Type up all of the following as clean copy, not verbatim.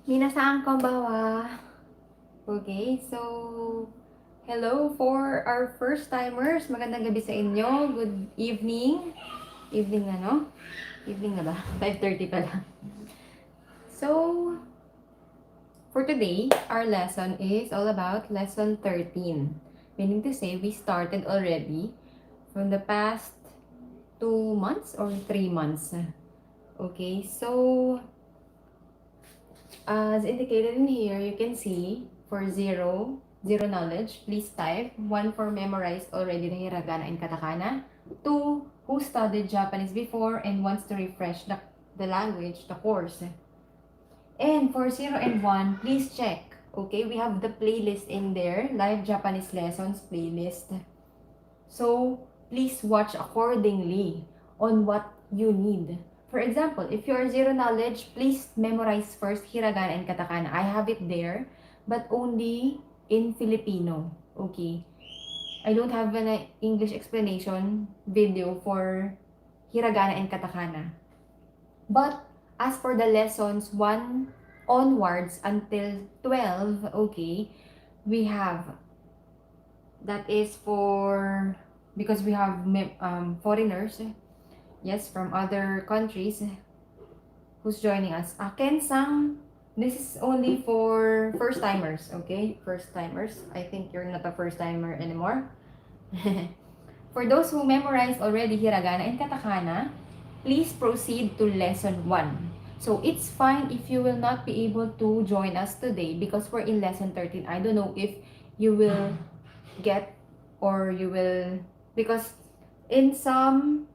Minasan konbanwa. Okay, so hello for our first timers. Magandang gabi sa inyo. Good evening. Evening na, no? Evening na ba? 5:30 pa lang. So, for today, our lesson is all about lesson 13. Meaning to say, we started already from the past 2 months or 3 months. Okay, so as indicated in here, you can see for zero knowledge, please type 1 for memorized already the hiragana and katakana, 2 who studied Japanese before and wants to refresh the language, the course. And for 0 and 1, please check. Okay, we have the playlist in there, live Japanese lessons playlist. So please watch accordingly on what you need. For example, if you are 0 knowledge, please memorize first hiragana and katakana. I have it there, but only in Filipino. Okay. I don't have an English explanation video for hiragana and katakana. But as for the lessons 1 onwards until 12, okay, we have, that is for, because we have foreigners, yes, from other countries who's joining us. Ken-sang, this is only for first timers, okay? First timers. I think you're not a first timer anymore. For those who memorized already hiragana and katakana, please proceed to lesson 1. So it's fine if you will not be able to join us today because we're in lesson 13. I don't know if you will get or you will, because in some,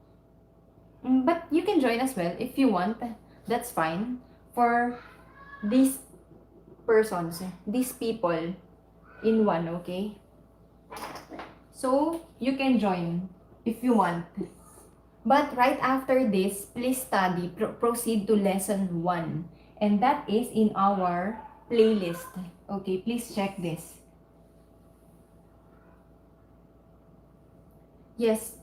but you can join as well if you want. That's fine. For these persons, these people in one, okay? So you can join if you want. But right after this, please study, proceed to lesson 1. And that is in our playlist. Okay, please check this. Yes,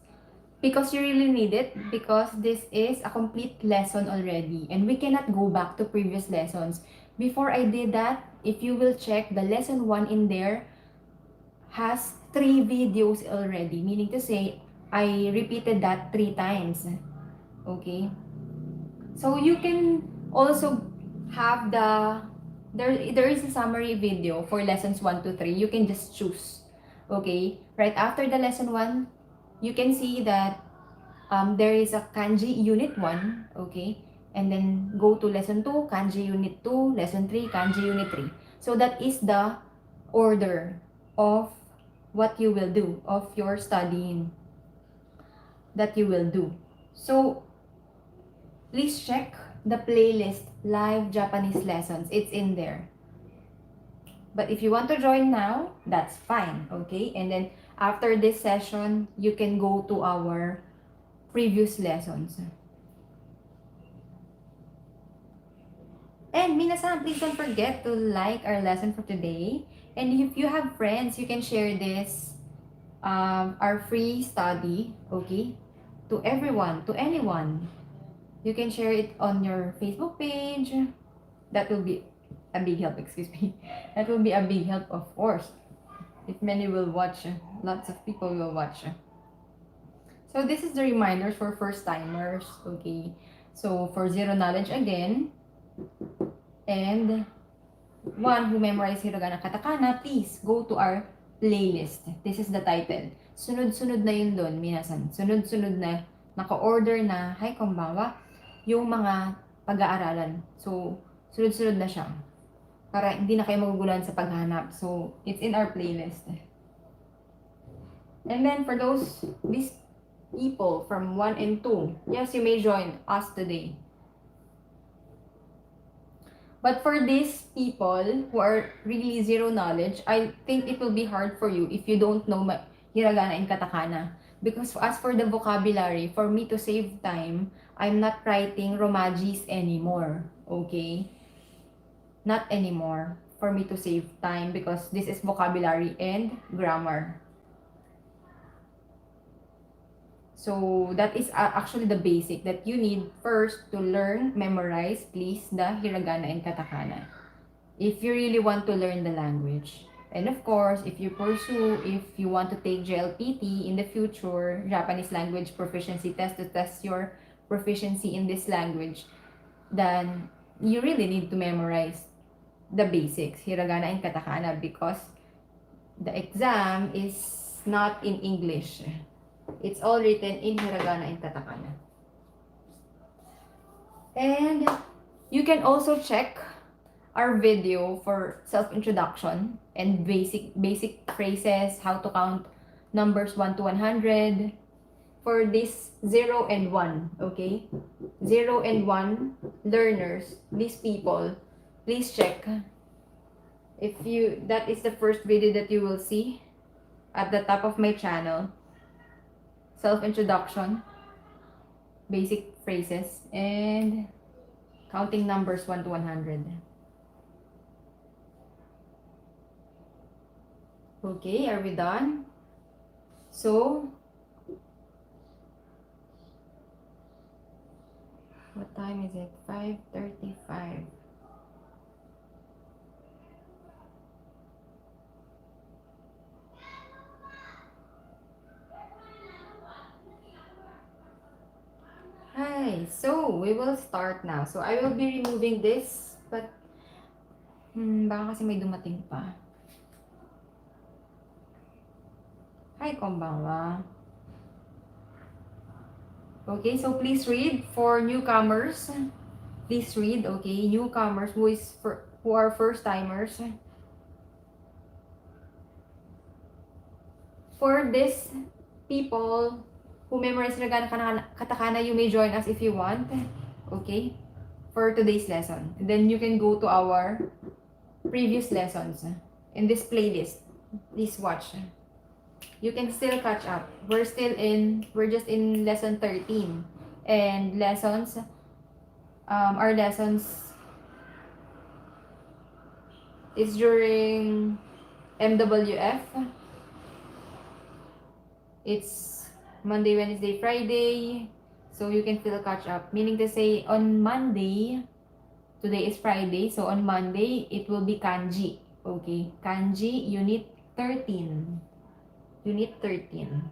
because you really need it, because this is a complete lesson already and we cannot go back to previous lessons. Before I did that, if you will check, the lesson 1 in there has 3 videos already, meaning to say I repeated that 3 times. Okay, so you can also have there is a summary video for lessons 1 to 3. You can just choose. Okay, right after the lesson 1, you can see that there is a kanji unit 1, okay? And then go to lesson 2, kanji unit 2, lesson 3, kanji unit 3. So that is the order of what you will do, of your studying that you will do. So please check the playlist, live Japanese lessons. It's in there. But if you want to join now, that's fine, okay? And then after this session, you can go to our previous lessons. And minasan, please don't forget to like our lesson for today. And if you have friends, you can share this, our free study, okay, to everyone, to anyone. You can share it on your Facebook page. That will be a big help, excuse me. That will be a big help, of course. If many will watch, lots of people will watch. So this is the reminders for first timers, okay? So for 0 knowledge again, and 1 who memorized hiragana katakana, please go to our playlist. This is the title. Sunod-sunod na yun doon, minasan. Sunod-sunod na, naka-order na, hi konbanwa, yung mga pag-aaralan. So, sunod-sunod na siya. Para hindi na kayo maguguluhan sa paghanap. So, it's in our playlist. And then for these people from 1 and 2, yes, you may join us today. But for these people who are really 0 knowledge, I think it will be hard for you if you don't know hiragana and katakana. Because as for the vocabulary, for me to save time, I'm not writing romajis anymore. Okay? Not anymore. For me to save time because this is vocabulary and grammar. So that is actually the basic that you need first to learn, memorize, please, the hiragana and katakana. if you really want to learn the language. And of course, if you want to take JLPT in the future, Japanese Language Proficiency Test, to test your proficiency in this language, then you really need to memorize the basics, hiragana and katakana, because the exam is not in English. It's all written in hiragana and katakana. And you can also check our video for self-introduction and basic phrases, how to count numbers 1 to 100 for this 0 and 1, okay? 0 and 1 learners, these people, please check. If you, that is the first video that you will see at the top of my channel. Self-introduction, basic phrases, and counting numbers 1 to 100. Okay, are we done? So, what time is it? 5:35. Hi, so we will start now. So I will be removing this, but baka kasi may dumating pa. Hi, konbanwa. Okay, so please read for newcomers. Please read, okay? Newcomers who are first timers. For this people who memorize hiragana katakana, you may join us if you want. Okay? For today's lesson. And then you can go to our previous lessons in this playlist. Please watch. You can still catch up. We're just in lesson 13. And lessons, our lessons is during MWF. It's Monday, Wednesday, Friday. So you can still catch up. Meaning to say, on Monday, today is Friday, so on Monday, it will be kanji. Okay, kanji, unit 13. Unit 13.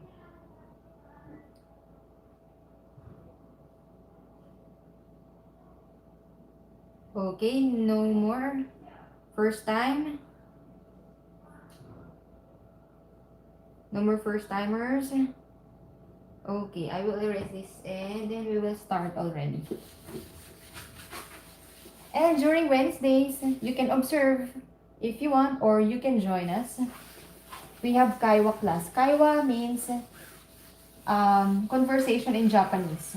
Okay, no more first time. No more first timers. Okay, I will erase this and then we will start already. And during Wednesdays, you can observe if you want, or you can join us. We have Kaiwa class. Kaiwa means conversation in Japanese.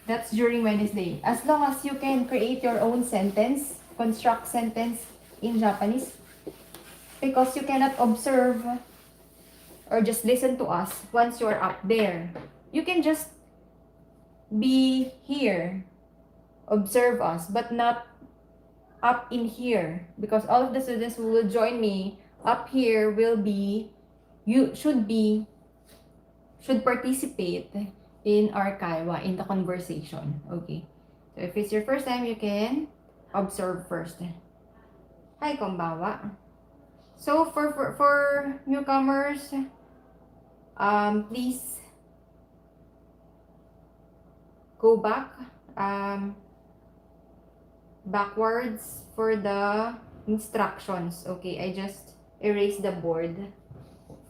That's during Wednesday. As long as you can create your own sentence, construct sentence in Japanese, because you cannot observe or just listen to us once you're up there. You can just be here, observe us, but not up in here, because all of the students who will join me up here will be, should participate in our Kaiwa, in the conversation. Okay. So if it's your first time, you can observe first. Hi, konbanwa. So for newcomers, please go back, backwards for the instructions. Okay, I just erased the board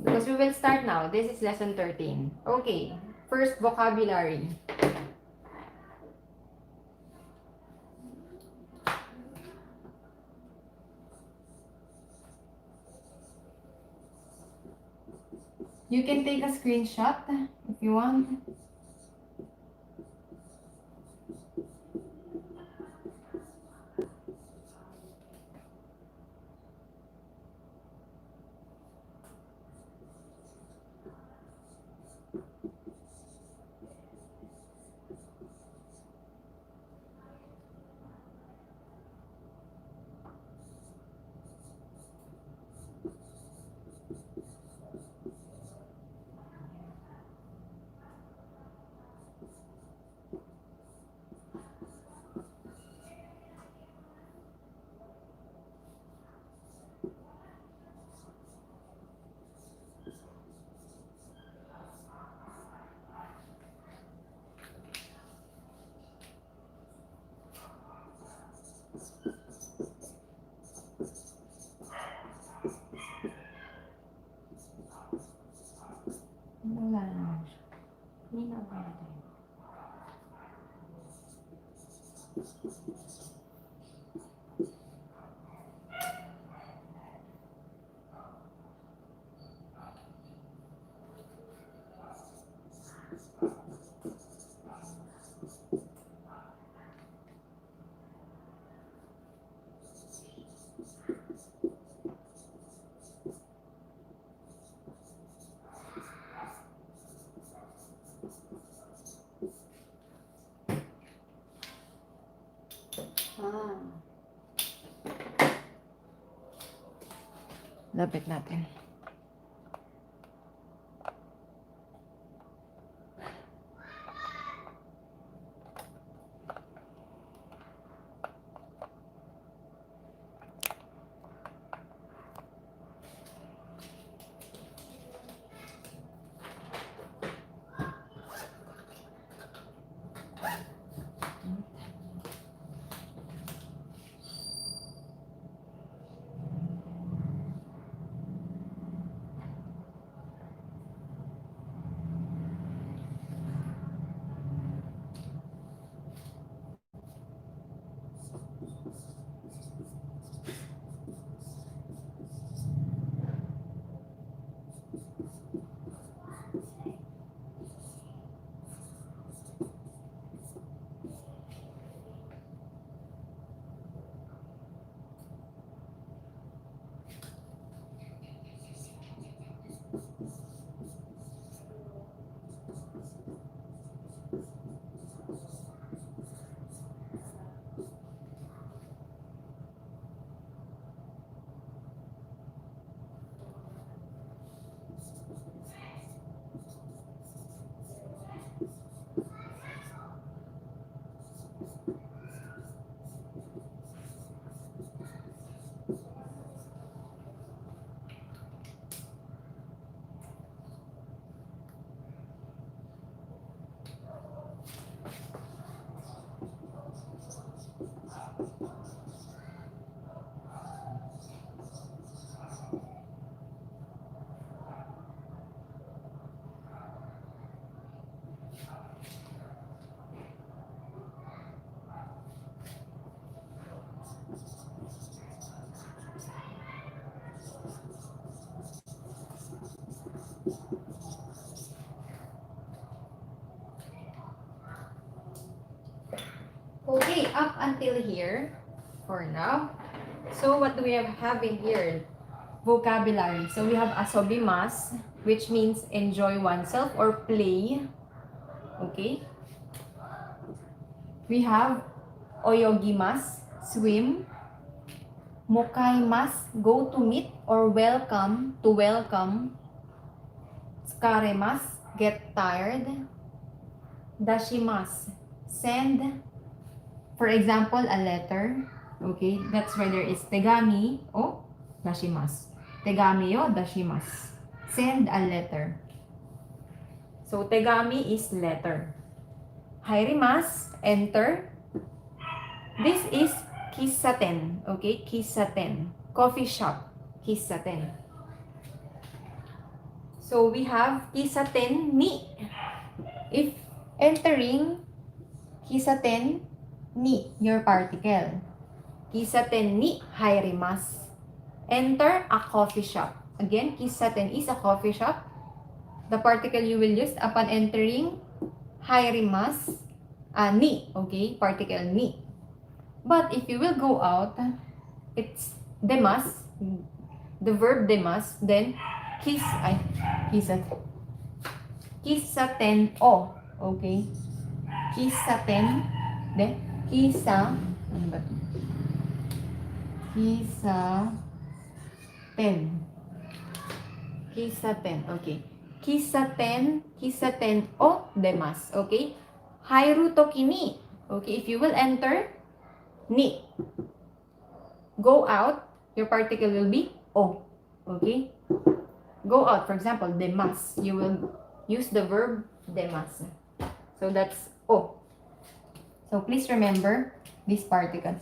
because we will start now. This is lesson 13. Okay, first vocabulary. You can take a screenshot if you want. Mahina pa natin. Lapit natin. Okay, up until here for now. So what do we have in here? Vocabulary. So we have asobimas, which means enjoy oneself or play. Okay. We have oyogimas, swim. Mokaimas, go to meet or welcome, to welcome. Tsukaremas, get tired. Dashimas, send. For example, a letter. Okay, that's where there is tegami o dashimasu. Tegami o dashimasu. Send a letter. So, tegami is letter. Hairimasu, enter. This is kissaten. Okay, kissaten. Coffee shop. Kissaten. So, we have kissaten ni. If entering kissaten ni, your particle. Kissaten ni hairimasu. Enter a coffee shop. Again, kissaten is a coffee shop. The particle you will use upon entering hairimasu, ni. Okay, particle ni. But if you will go out, it's demasu. The verb demasu. Then kissaten o. Okay, kissaten. Then ano ba ito? Kissaten. Okay. Kissaten o demasu. Okay. Hairu toki ni. Okay, if you will enter ni. Go out, your particle will be o. Okay. Go out, for example, demasu. You will use the verb demasu. So that's o. So please remember these particles.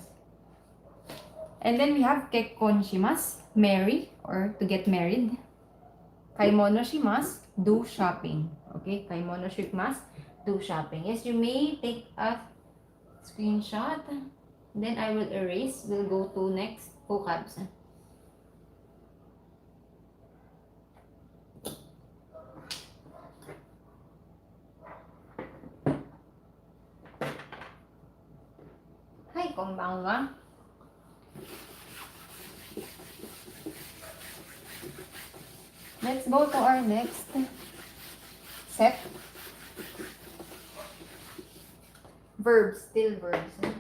And then we have kekkonshimasu, marry or to get married. Kaimonoshimasu, do shopping. Okay, kaimonoshimasu, do shopping. Yes, you may take a screenshot. Then I will erase. We'll go to next vocabs. Hi, konbanwa. Let's go to our next set. Verbs, still verbs.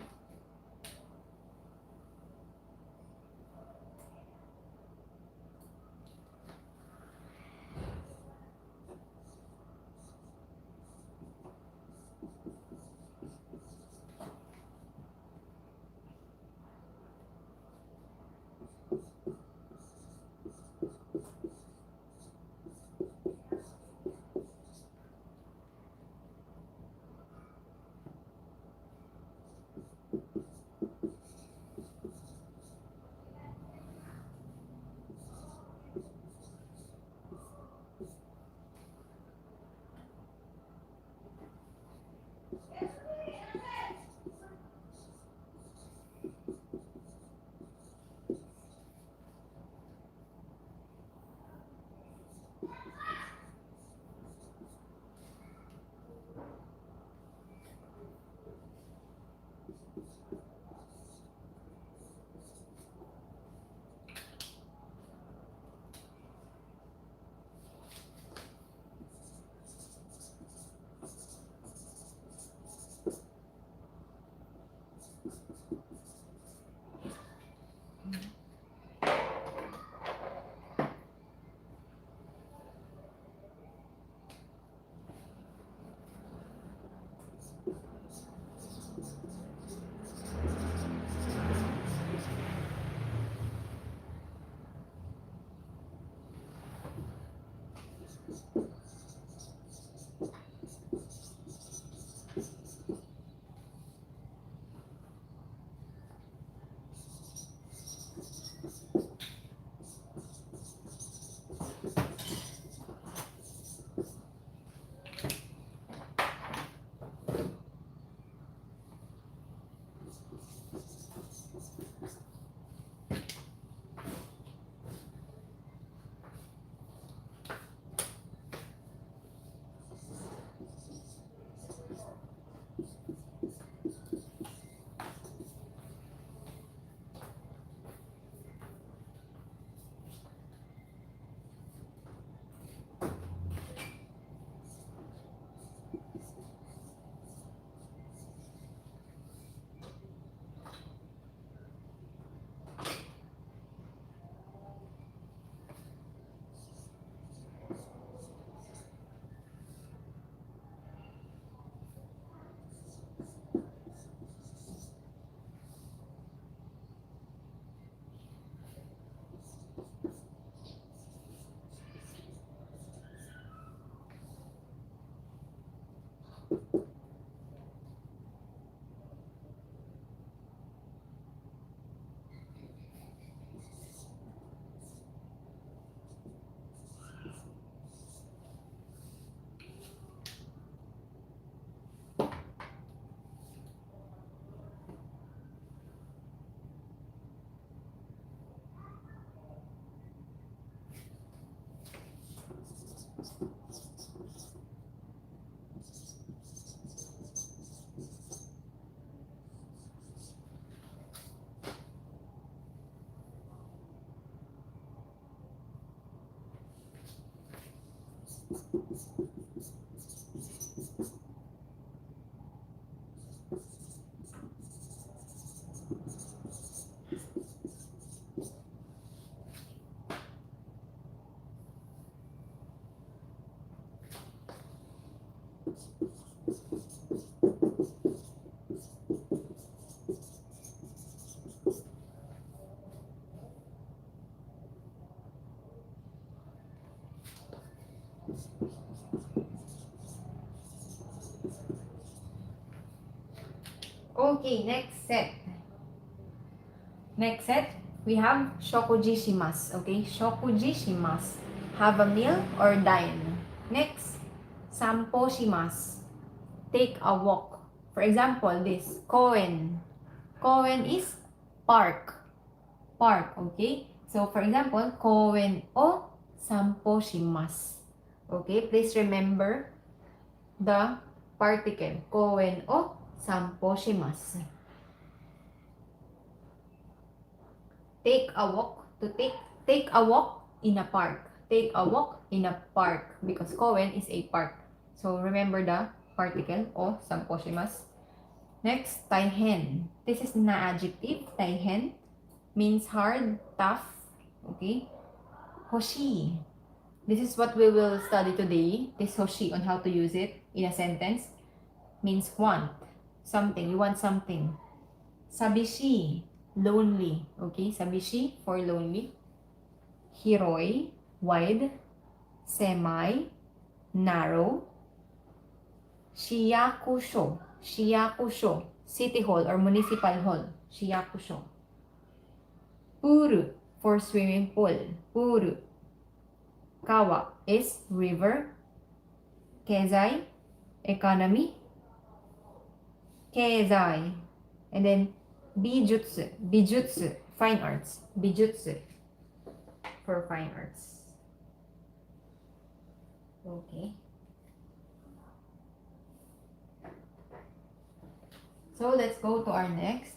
Okay, next set. Next set, we have Shokujishimasu. Okay, Shokujishimasu. Have a meal or dine. Next, Samposhimasu. take a walk. For example, this, koen. Koen is park. Park, okay? So, for example, koen o sanpo shimasu. Okay, please remember the particle. Koen o sanpo shimasu. Take a walk. To take a walk in a park. Take a walk in a park because koen is a park. So, remember the particle o sanpo shimasu. Next, taihen. This is na adjective. Taihen means hard, tough. Okay? Hoshi. This is what we will study today. This hoshi on how to use it in a sentence. Means want. Something. You want something. Sabishi. Lonely. Okay? Sabishi for lonely. Hiroi. Wide. Semai. Narrow. Shiyakusho. Shiyakusho. City hall or municipal hall. Shiyakusho. Puru for swimming pool. Puru. Kawa is river. Kezai, economy. Kezai. And then bijutsu. Bijutsu, fine arts. Bijutsu for fine arts. Okay. So let's go to our next.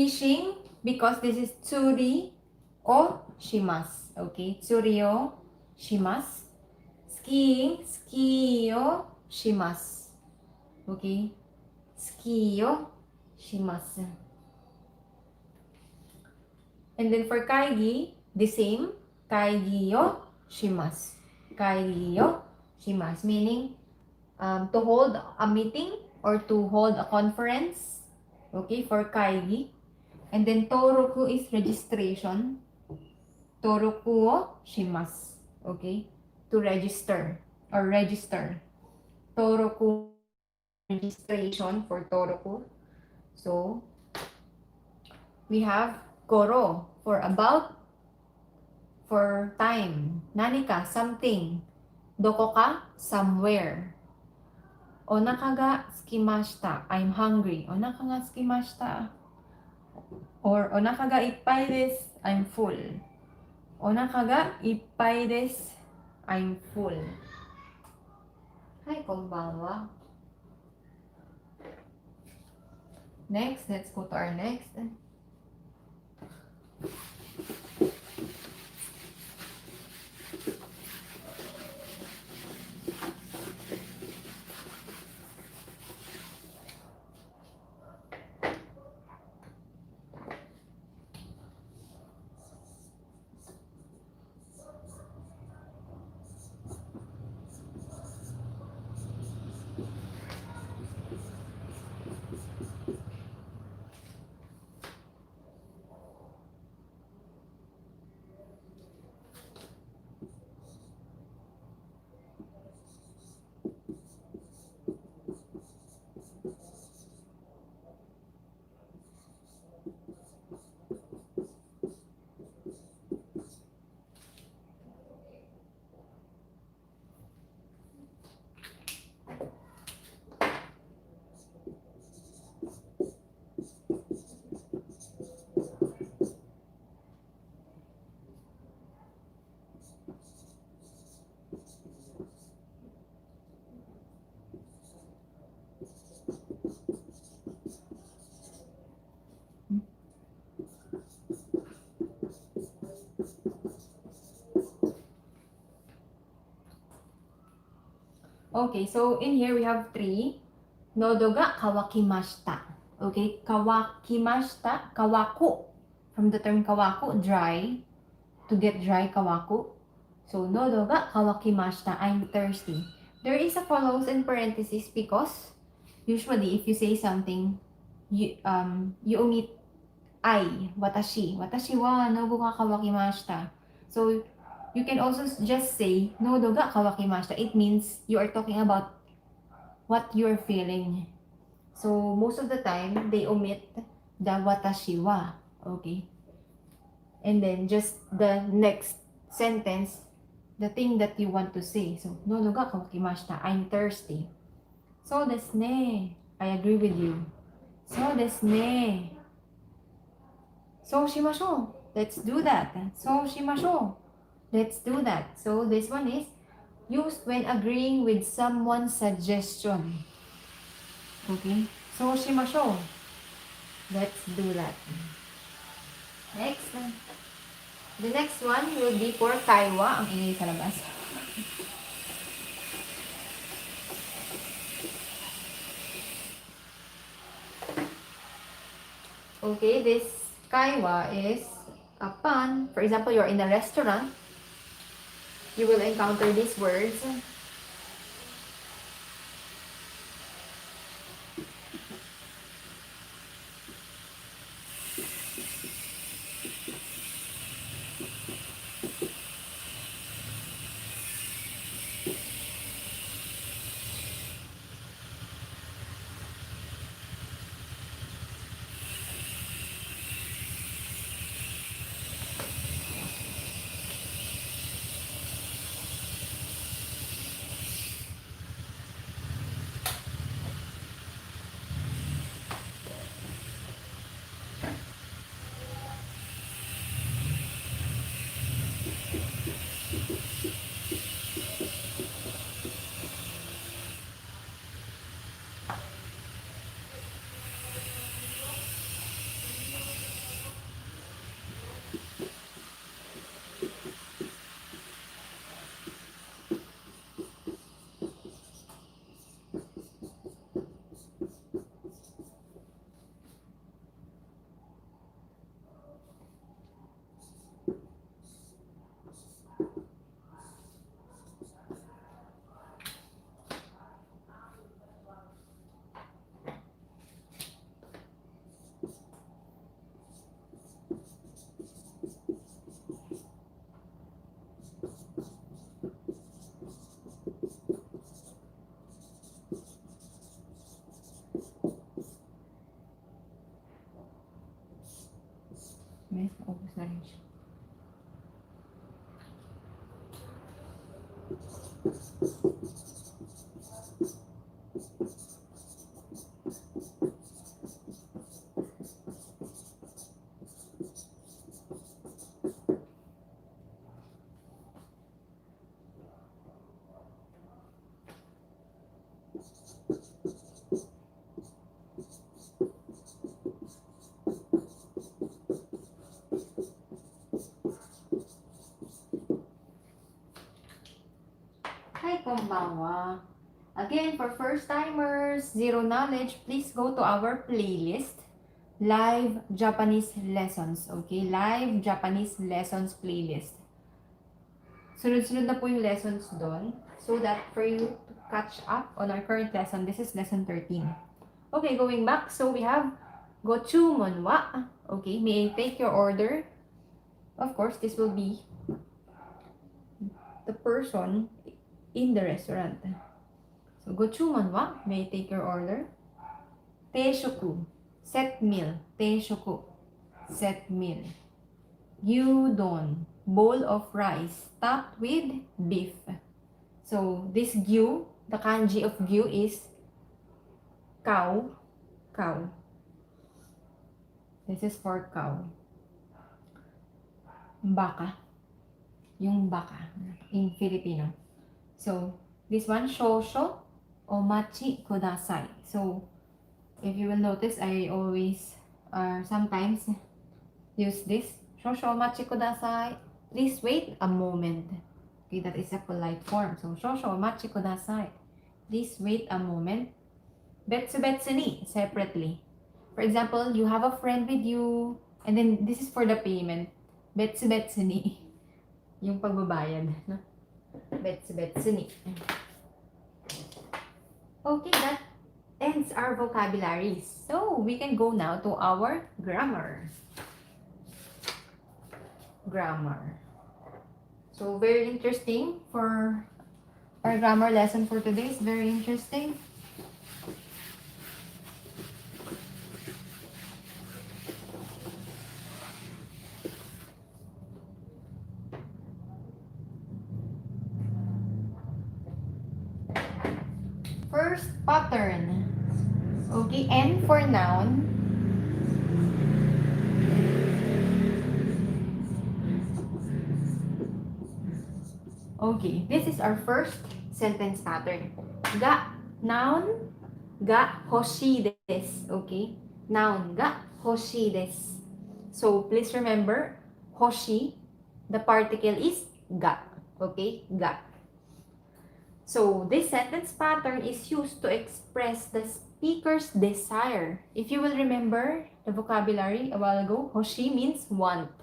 Fishing, because this is tsuri o shimasu. Okay, tsuri o shimasu. Skiing, ski o shimasu. Okay, ski o shimasu. And then for kaigi, the same, kaigi o shimasu. Kaigi o shimasu, meaning to hold a meeting or to hold a conference. Okay, for kaigi. And then toroku is registration. Toroku o shimasu. Okay, to register or register. Toroku, registration for toroku. So we have koro for about, for time. Nanika, something. Doko ka, somewhere. Onaka ga tsukimashita, I'm hungry. Onaka ga tsukimashita. Or onaka ga ippai desu, I'm full. Onaka ga ippai desu, I'm full. Hi, konbanwa. Next, let's go to our next. Okay, so in here we have 3. Nodo ga kawakimashita. Okay, kawakimashita, kawaku. From the term kawaku, dry. To get dry, kawaku. So, nodo ga kawakimashita, I'm thirsty. There is a follows in parentheses because usually if you say something, you omit I, watashi. Watashi wa nodo ga kawakimashita. So, you can also just say, nodo ga kawakimashita. It means you are talking about what you're feeling. So, most of the time, they omit the watashi wa. Okay? And then, just the next sentence, the thing that you want to say. So, nodo ga kawakimashita. I'm thirsty. So desu ne. I agree with you. So desu ne. So shimashou. Let's do that. So shimashou. Let's do that. So this one is used when agreeing with someone's suggestion. Okay? So shimashou. Let's do that. Next. The next one will be for kaiwa. Ang ingay sa labas. Okay, this kaiwa is a pun. For example, you're in a restaurant. You will encounter these words. Hi, konbanwa. Again, for first-timers, zero knowledge, please go to our playlist, Live Japanese Lessons. Okay? Live Japanese Lessons playlist. Sunod-sunod na po yung lessons doon so that for you to catch up on our current lesson, this is lesson 13. Okay, going back. So we have Gochumon wa. Okay, may I take your order? Of course, this will be the person in the restaurant. So, Gochumon wa, may I take your order? Teishoku, set meal. Teishoku, set meal. Gyudon, bowl of rice topped with beef. So, this gyu, the kanji of gyu is cow. Cow. This is for cow. Baka. Yung baka in Filipino. So, this one, shosho omachi kudasai. So, if you will notice, I always sometimes use this. Shosho omachi kudasai. Please wait a moment. Okay, that is a polite form. So, shosho omachi kudasai. Please wait a moment. Betsu betsu ni, separately. For example, you have a friend with you, and then this is for the payment. Betsu betsu ni. Yung pagbabayad, no? Betsu betsu ni. Okay, that ends our vocabulary. So, we can go now to our grammar. Grammar. So, very interesting for our grammar lesson for today. It's very interesting. First pattern. Okay, N for noun. Okay, this is our first sentence pattern. Ga, noun, ga hoshi desu. Okay, noun, ga hoshi desu. So, please remember, hoshi, the particle is ga. Okay, ga. So, this sentence pattern is used to express the speaker's desire. If you will remember the vocabulary a while ago, hoshi means want,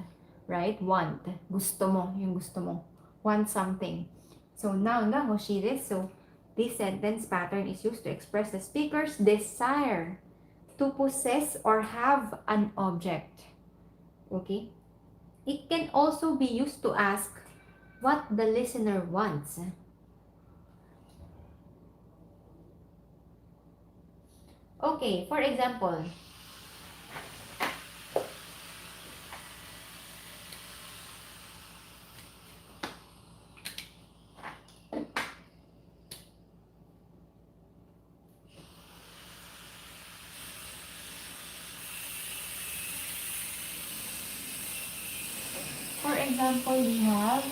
right? Want. Gusto mo, yung gusto mo. Want something. So, noun ga hoshi desu. So, this sentence pattern is used to express the speaker's desire to possess or have an object. Okay? It can also be used to ask what the listener wants. Okay, for example, we have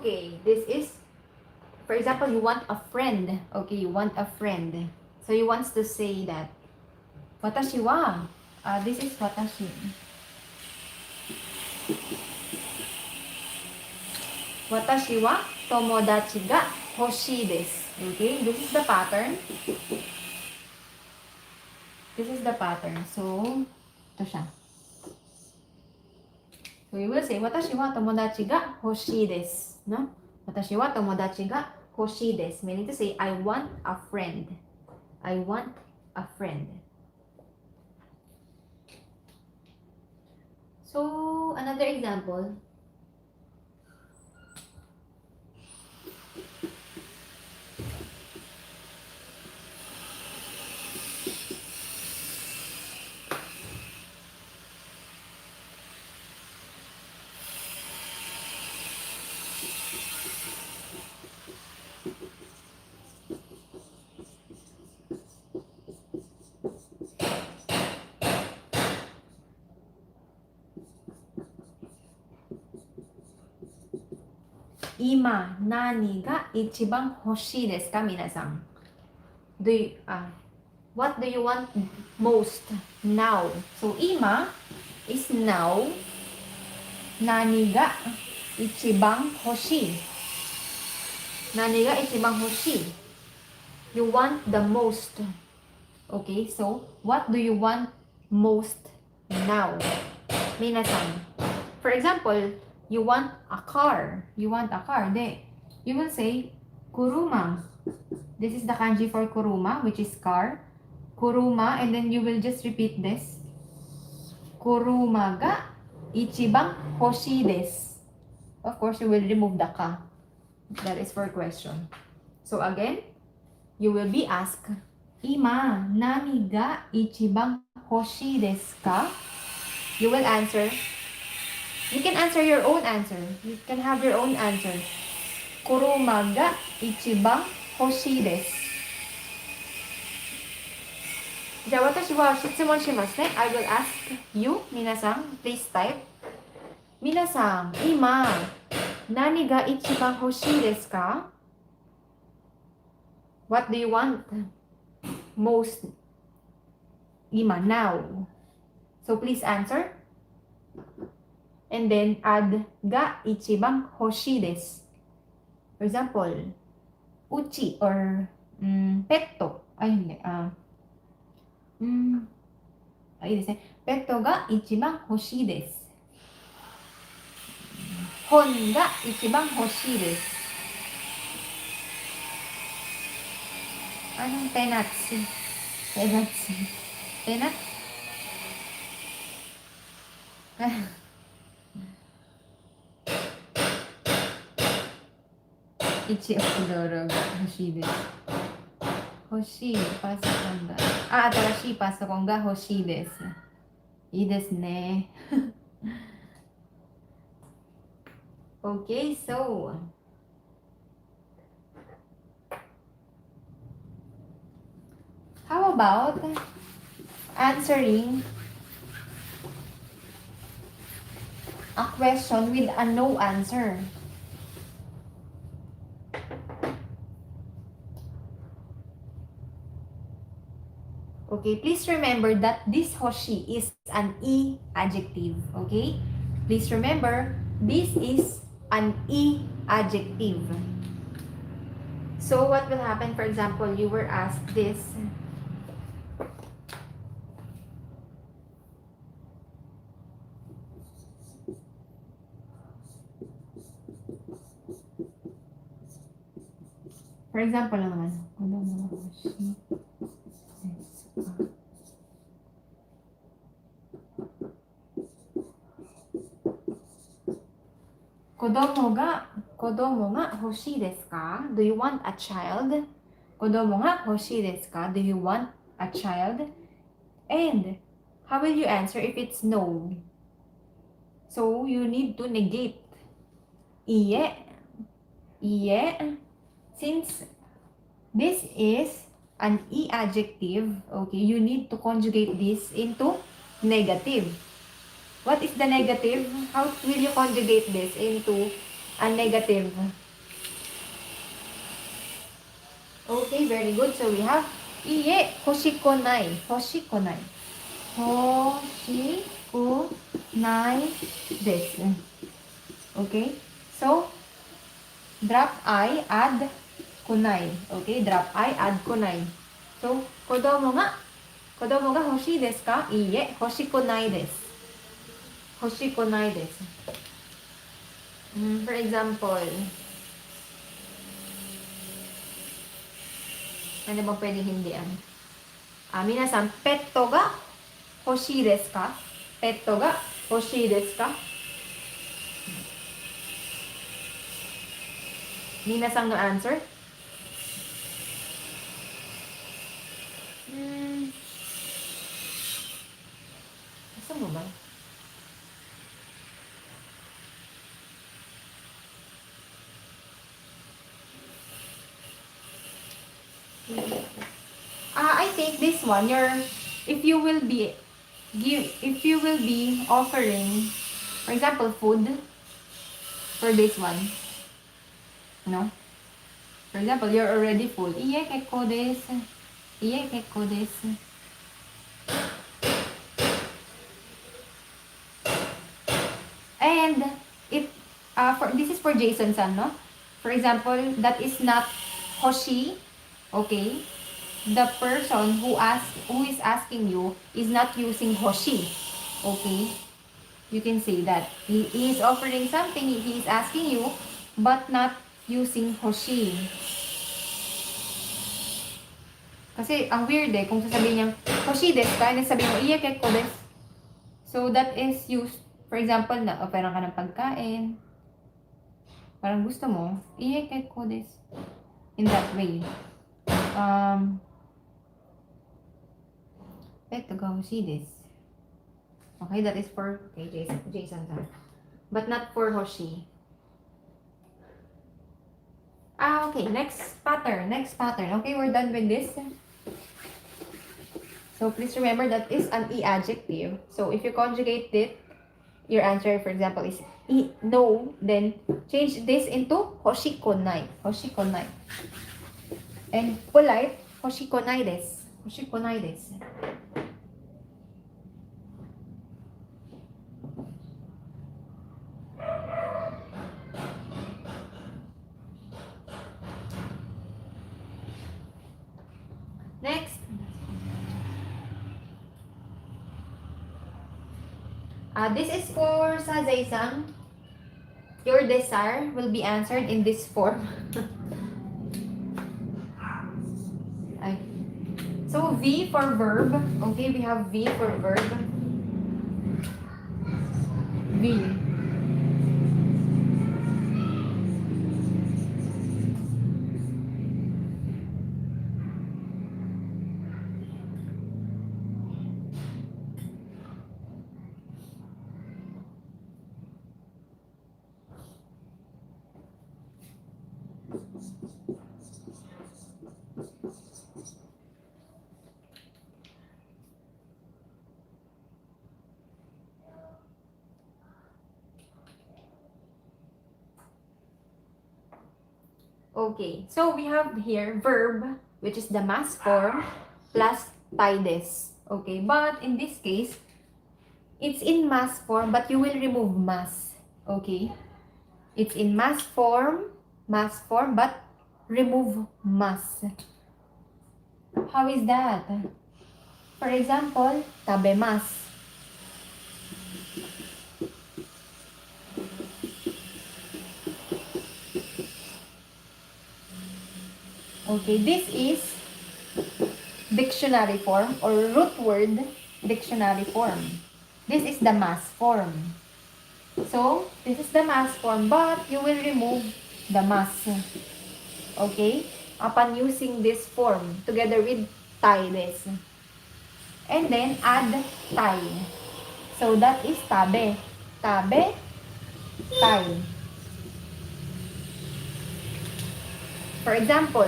okay, this is, for example, you want a friend. Okay, you want a friend. So, you wants to say that, watashi wa, this is watashi. Watashi wa tomodachi ga hoshii desu. Okay, this is the pattern. This is the pattern. So, ito siya. So you will say, watashi wa tomodachi ga hoshii desu. No? Watashi wa tomodachi ga hoshii desu. Meaning to say, I want a friend. I want a friend. So, another example. Ima nani ga ichiban hoshii desu ka, minasan? What do you want most now? So, ima is now. Nani ga ichiban hoshii. Nani ga ichiban hoshii. You want the most. Okay, so what do you want most now? Minasan. For example, you want a car. You want a car. Then you will say kuruma. This is the kanji for kuruma, which is car. Kuruma, and then you will just repeat this. Kuruma ga ichiban hoshii desu. Of course, you will remove the ka. That is for question. So again, you will be asked, Ima, nani ga ichiban hoshii desu ka? You will answer. You can answer your own answer. You can have your own answer. Kuruma ga ichiban hoshii desu. じゃあ私は質問しますね。I will ask you, 皆さん、please type. 皆さん、今、何が一番欲しいですか? What do you want most? 今、now. So please answer. And then add が一番欲しいです. For example, うち or ペット。hindi. いいですね。ペットが一番欲しいです。本が一番欲しいです。Anong tenats? Tenats? Ichi okudoro ga hoshii desu. Hoshii pasokon ga. 新しいパソコンが欲しいです。いいですね。Okay, so how about answering a question with a no answer? Okay, please remember that this hoshi is an e adjective. Okay, please remember this is an e adjective. So what will happen? For example, you were asked this. For example naman, kodomo ga hoshii desu ka? Do you want a child? Kodomo ga hoshii desu ka? Do you want a child? And how will you answer if it's no? So you need to negate. Iye. Iye. Since this is an e adjective, okay, you need to conjugate this into negative. What is the negative? How will you conjugate this into a negative? Okay, very good. So we have iye hoshikonai. Hoshikonai. Hoshikonai desu. Okay? So drop I, add kunai. Okay, drop I, add kunai. So, kodomo ga hoshii desu ka? Iie, hoshikonai desu. Hoshikonai desu. For example, ano bang pwedeng hindian? Minasan, petto ga hoshii desu ka? Petto ga hoshii desu ka? Minasan no answer? Asa mo ba? I think this one, if you will be offering, for example, food for this one, no? For example, you're already full. Iye kekko desu. Iye kekko desu. And this is for Jason-san, no? For example, that is not hoshi, okay? The person who is asking you is not using hoshi, okay? You can say that he is offering something, he is asking you, but not using hoshi. Kasi ang weird kung sasabihin niya hoshi desu ka, and sabihin mo iye kekko desu. So that is used, for example, na operan ka ng pagkain. Parang gusto mo, iye kekko desu. In that way. Petto ga hoshii desu. Okay, that is for Jason-san. But not for hoshi. Okay, next pattern. Okay, we're done with this. So please remember that is an E adjective. So if you conjugate it, your answer, for example, is no, then change this into hoshikonai. Hoshikonai. And polite, hoshikonai desu. Hoshikonai desu. Next. This is for Sensei-san. Your desire will be answered in this form. So V for verb. Okay, we have V for verb. V. Okay, so we have here verb, which is the mass form, plus tides. Okay, but in this case, it's in mass form, but you will remove mass. Okay, it's in mass form, but remove mass. How is that? For example, tabemasu. Okay, this is dictionary form or root word dictionary form. This is the mass form. So, this is the mass form, but you will remove the mass. Okay? Upon using this form together with tides. And then add tai. So, that is tabe. Tabe, tai. For example,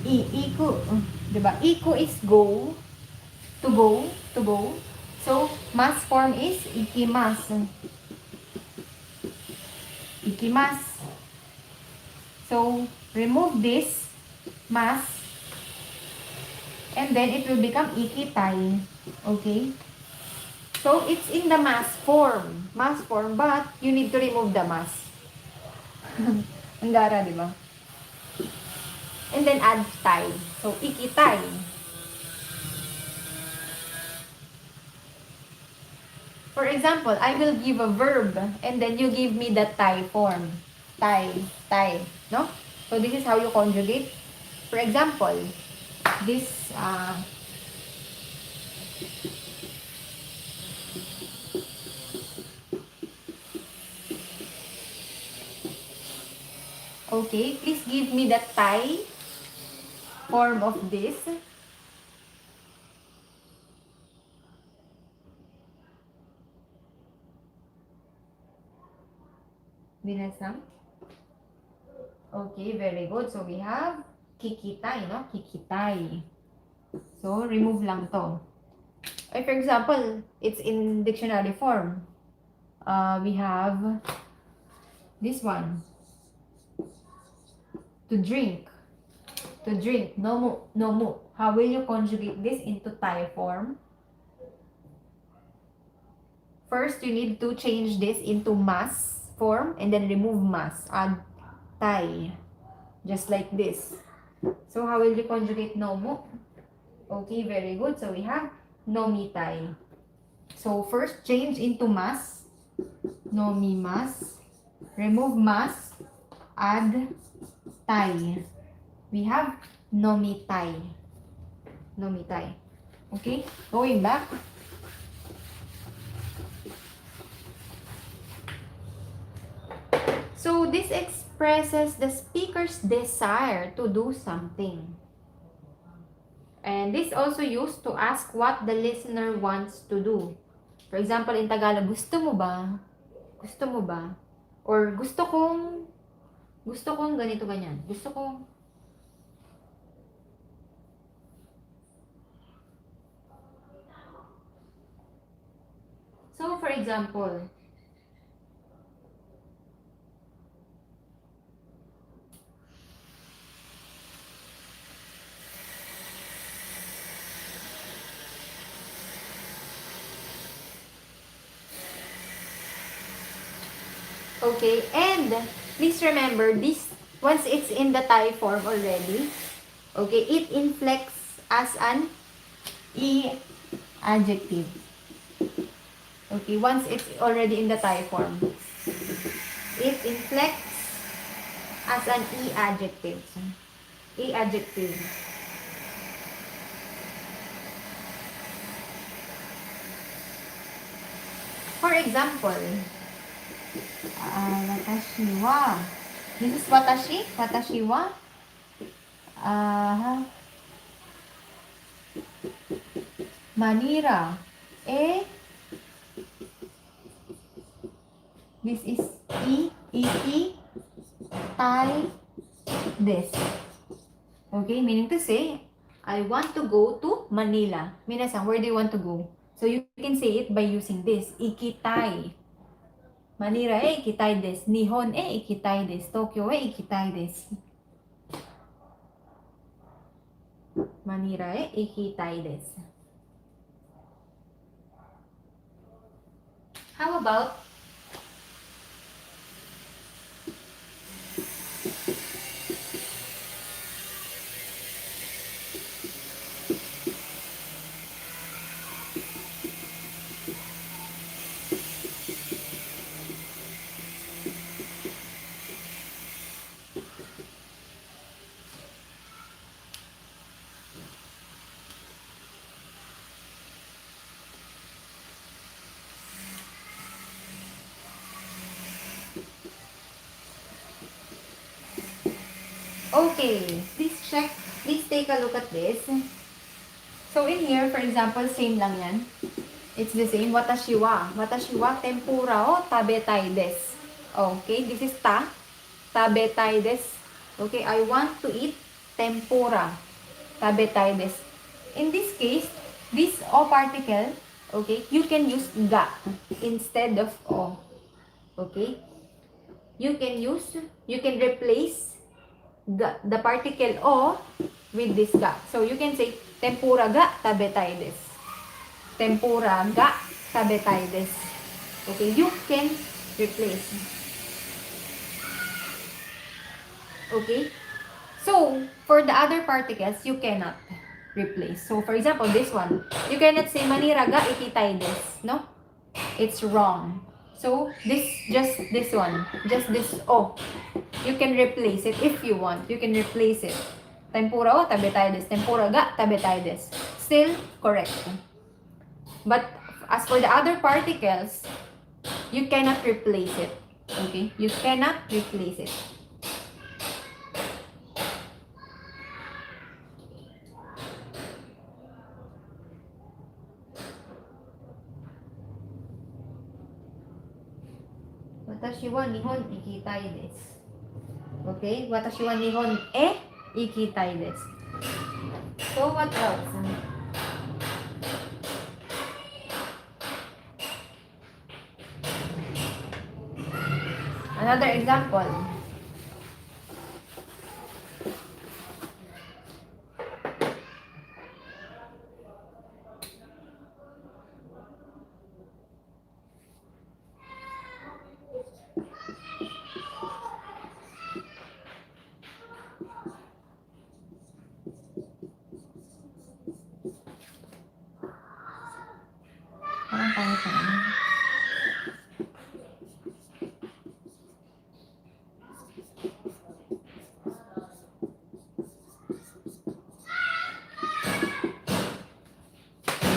iku, diba? Iku is go, to go. So, mass form is ikimasu. Ikimasu. So, remove this mass, and then it will become ikitai. Okay? So, it's in the mass form, but you need to remove the mass. Ang gara, di ba? And then add tai. So, ikitai. For example, I will give a verb and then you give me the tie form. Tai, no? So this is how you conjugate. For example, this okay, please give me the tie form of this. Binasang? Okay, very good. So we have kikitai, no? Kikitai. So remove lang to. For example, it's in dictionary form. We have this one. To drink. To drink. Nomu. Nomu. How will you conjugate this into tai form? First, you need to change this into mas form and then remove mas. Add tai. Just like this. So, how will you conjugate nomu? Okay, very good. So, we have nomitai. So, first, change into mas. Nomimas. Remove mas. Add tai. We have nomitai. Nomitai. Okay? Going back. So, this expresses the speaker's desire to do something. And this also used to ask what the listener wants to do. For example, in Tagalog, gusto mo ba? Gusto mo ba? Or gusto kong ganito, ganyan. Gusto kong So, for example, okay, and please remember this, once it's in the tie form already, okay, it inflects as an E adjective. Okay, once it's already in the tie form, it inflects as an E adjective. E adjective. For example, watashi wa. This is watashi. Watashi wa. Manira. This is iti, tai, this. Okay, meaning to say, I want to go to Manila. Minasan, where do you want to go? So you can say it by using this. Ikitai. Manila ikitai desu. Nihon ikitai desu. Tokyo ikitai desu. Manila ikitai desu. How about okay, please take a look at this. So in here, for example, same lang yan. It's the same. Watashi wa. Watashi wa tempura o tabetai desu. Okay, this is tabetai desu. Okay, I want to eat tempura. Tabetai desu. In this case, this o particle, okay, you can use ga instead of o. Okay? You can replace the particle o with this ga. So you can say tempura ga tabetai desu. Tempura ga tabetai desu. Okay, you can replace. Okay? So, for the other particles, you cannot replace. So, for example, this one, you cannot say manira ga ikitai desu, no? It's wrong. So, just this one. Just this O. You can replace it if you want. You can replace it. Tempura o, tabi tayo des. Tempura ga, tabi tayo des. Still correct. But as for the other particles, you cannot replace it. Okay? You cannot replace it. Watashi wa nihon ikitai desu. Okay? Watashi wa nihon e ikitai desu. So, what else? Another example.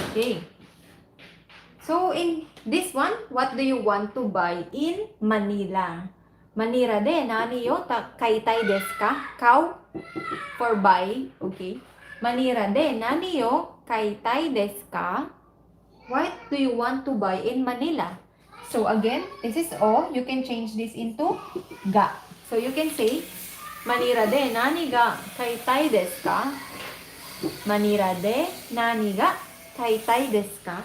Okay. So, in this one, what do you want to buy in Manila? Manila de, nani yo kaitai desu ka? Cow for buy, okay. Manila de, nani yo kaitai desu ka? What do you want to buy in Manila? So again, this is O. You can change this into ga. So you can say, Manila de nani ga kaitai desu ka? Manila de nani ga kaitai desu ka?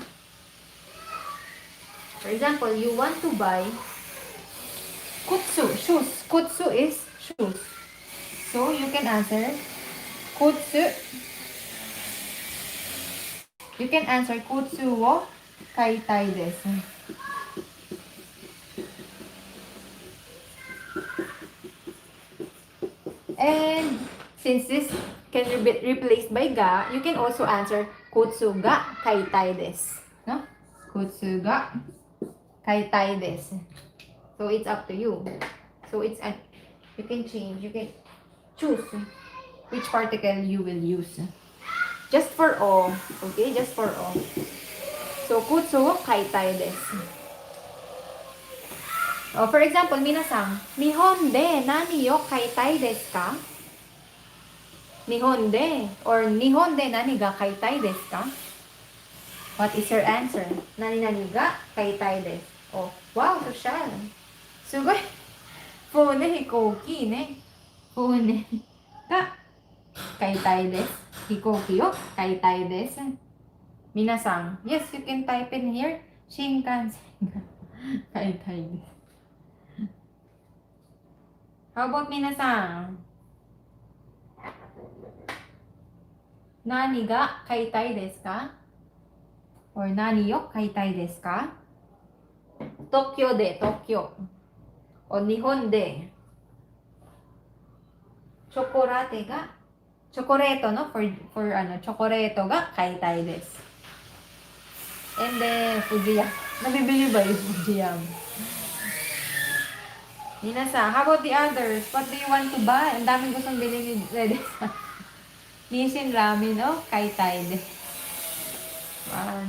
For example, you want to buy kutsu, shoes. Kutsu is shoes. So you can answer kutsu. You can answer kutsu wo kaitai desu. And since this can be replaced by ga, you can also answer kutsu ga kaitai desu. No? Kutsu ga kaitai desu. So it's up to you. So it's an you can change, you can choose which particle you will use. Just for O. Okay, just for O. So kutsu wo kaitai desu. Oh, for example, minasan, Nihon de nani yo kaitai desu ka? Nihon de or Nihon de nani ga kaitai desu ka? What is your answer? Nani ga kaitai desu. Oh, wow, social. Sugoi. Fune hikoki ne. Fune ga kaitai desu. Hikoki yo kaitai desu. Minasan, yes, you can type in here. Shinkansen ga kaitai desu. How about minasan? Nani ga kaitai desu ka? Or nani yo kaitai desu ka? Tokyo de, Tokyo. O Nihon de. Chocolate ga. Chocoreto, no? For ano, chocoreto ga kaitai desu. And then, Fujiyama. Nabibili ba yung Fujiyama? Minasa, how about the others? What do you want to buy? Ang daming gustong bilhin ni Redesa. Nissin ramen, no? Kaitai desu.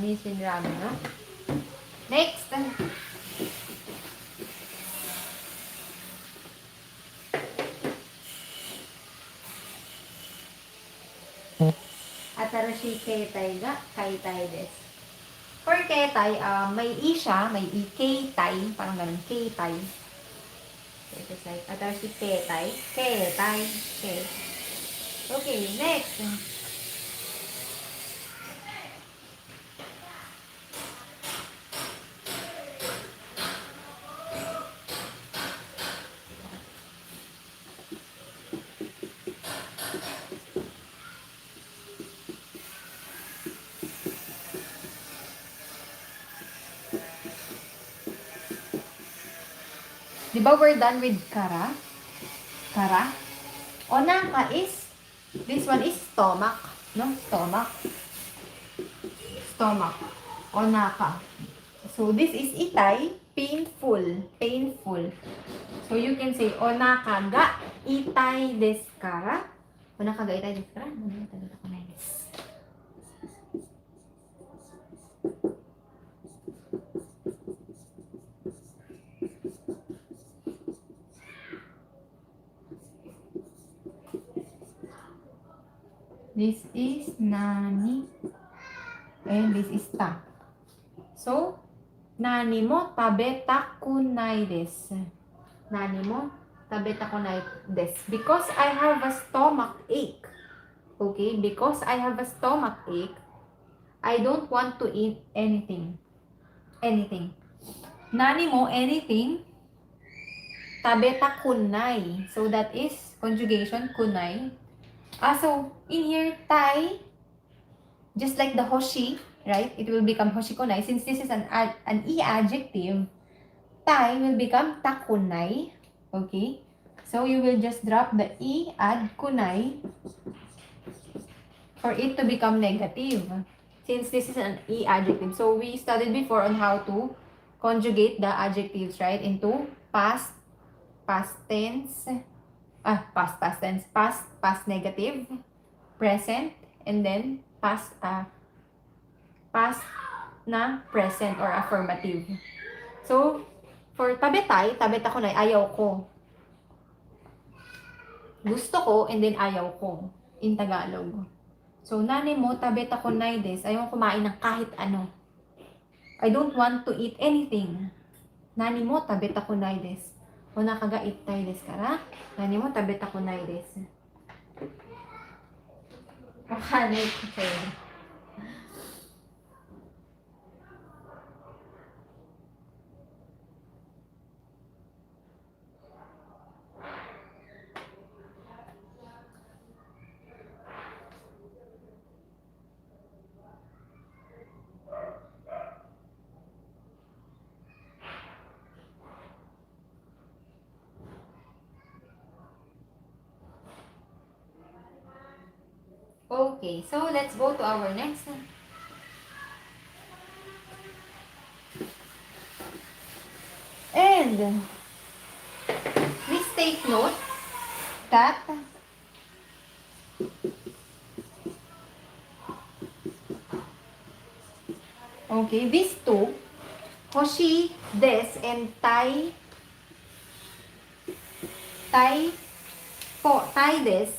Nissin ramen, no? Next. Atarashi ketai ga kaitai desu. For ketai, may i siya, may i keitai, parang ganun, keitai. So it's like atarashi ketai, keitai, kei. Okay, next. Diba we're done with kara? Kara? Onaka is, this one is stomach. No? Stomach. Stomach. Onaka. So, this is itay, painful, painful. So, you can say, onaka ga itay desu ka? Onaka ga itay desu ka? This is nani, and this is ta. So, nani mo tabetaku nai desu. Nani mo tabetaku nai desu. Because I have a stomach ache. Okay? Because I have a stomach ache, I don't want to eat anything. Anything. Nani mo anything. Tabetaku nai. So, that is conjugation kunai. So, in here, tai, just like the hoshi, right? It will become hoshikonai. Since this is an e adjective, tai will become takunai. Okay? So, you will just drop the e, add kunai for it to become negative. Since this is an e adjective. So, we studied before on how to conjugate the adjectives, right? Into past tense, past negative, present, and then past na present or affirmative. So, for tabetay, tabeta ko na, ayaw ko. Gusto ko, and then ayaw ko. In Tagalog. So, nani mo, tabeta ko na des, ayaw kumain ng kahit ano. I don't want to eat anything. Nani mo, tabeta ko na des. O nakagait tayo des kara. Nani mo, tabeta ko na des. Makanik. Okay. Okay, so let's go to our next. And please take note that okay, these two, hoshi, des, and tai des,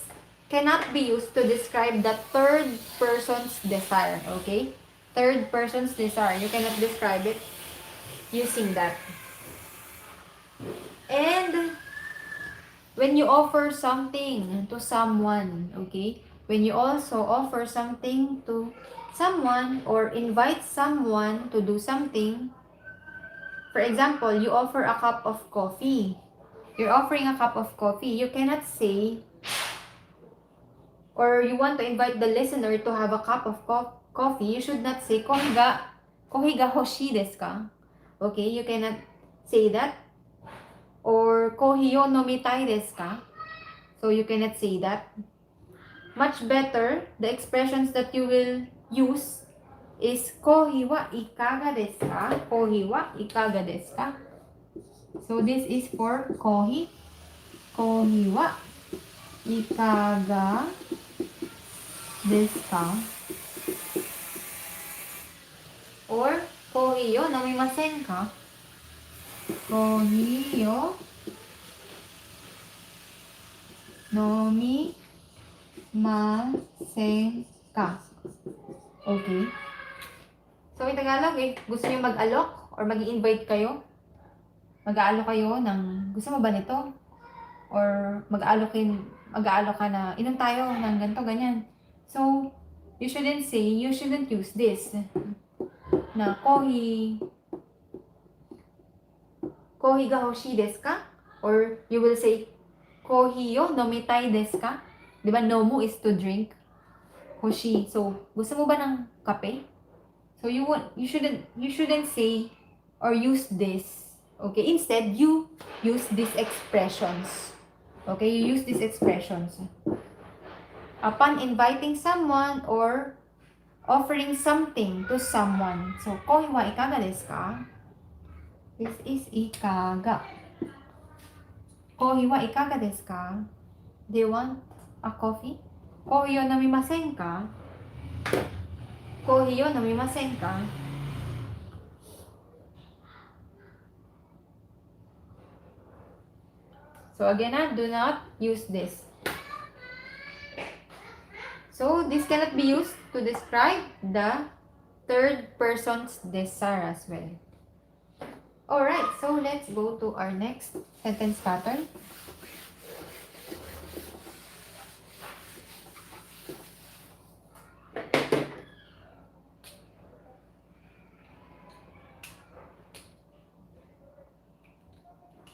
cannot be used to describe the third person's desire, okay? Third person's desire. You cannot describe it using that. And when you offer something to someone, okay? When you also offer something to someone or invite someone to do something, for example, you offer a cup of coffee. You're offering a cup of coffee. You cannot say, or you want to invite the listener to have a cup of coffee, you should not say, kohiga hoshi desu ka? Okay, you cannot say that. Or, kohi yo nomitai desu ka? So, you cannot say that. Much better, the expressions that you will use is, kohi wa ikaga desu ka? Kohi wa ikaga desu ka? So, this is for kohi. Kohi wa ikaga desu ka? Or, kohi yo nomimasen ka? Kohi yo nomimasen ka? Okay. So, in Tagalog, gusto niyo mag-alok or mag-i-invite kayo? Mag-aalok kayo ng, gusto mo ba nito? Or mag-aalok ka na, inom tayo ng ganito, ganyan. So, you shouldn't use this. Na, kohi ga hoshi desu ka? Or you will say, kohi yo nomitai desu ka? Diba, nomu is to drink. Hoshi. So, gusto mo ba ng kape? So, you shouldn't say or use this. Okay? Instead, you use these expressions. Okay? You use these expressions. Upon inviting someone or offering something to someone. So, koi wa ikaga desu ka? This is ikaga. Koi wa ikaga desu ka? Do you want a coffee? Kohi yo namimasen ka? Kohi yo namimasen ka? So again, do not use this. So this cannot be used to describe the third person's desire as well. Alright, so let's go to our next sentence pattern.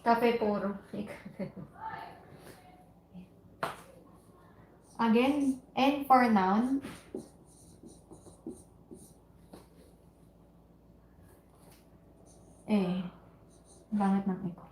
Cafe poro. Again, N for noun. Banget ng echo.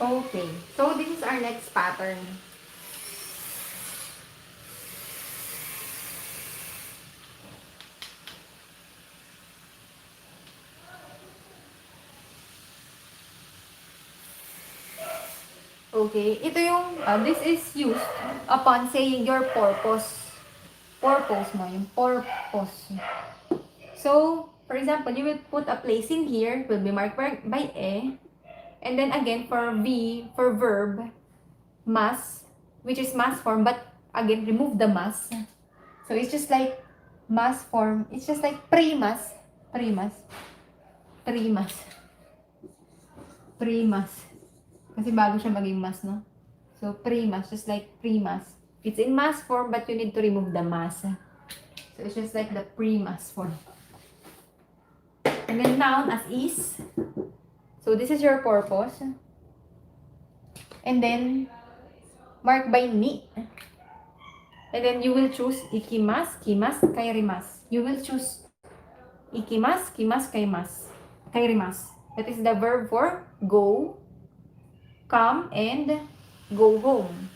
Okay, so this is our next pattern. Okay, ito yung, this is used upon saying your purpose. Purpose mo, yung purpose. So, for example, you will put a placing here, will be marked by E. And then again, for V, for verb, mas, which is mas form, but again, remove the mas. So, it's just like mas form. It's just like primas. Primas. Primas. Primas. Kasi bago siya maging mas, no? So, primas, just like primas. It's in mas form, but you need to remove the mas. So, it's just like the primas form. And then noun as is. So, this is your purpose. And then, marked by ni. And then, you will choose ikimas, kimas, kairimas. You will choose ikimas, kimas, kairimas. That is the verb for go, come, and go home.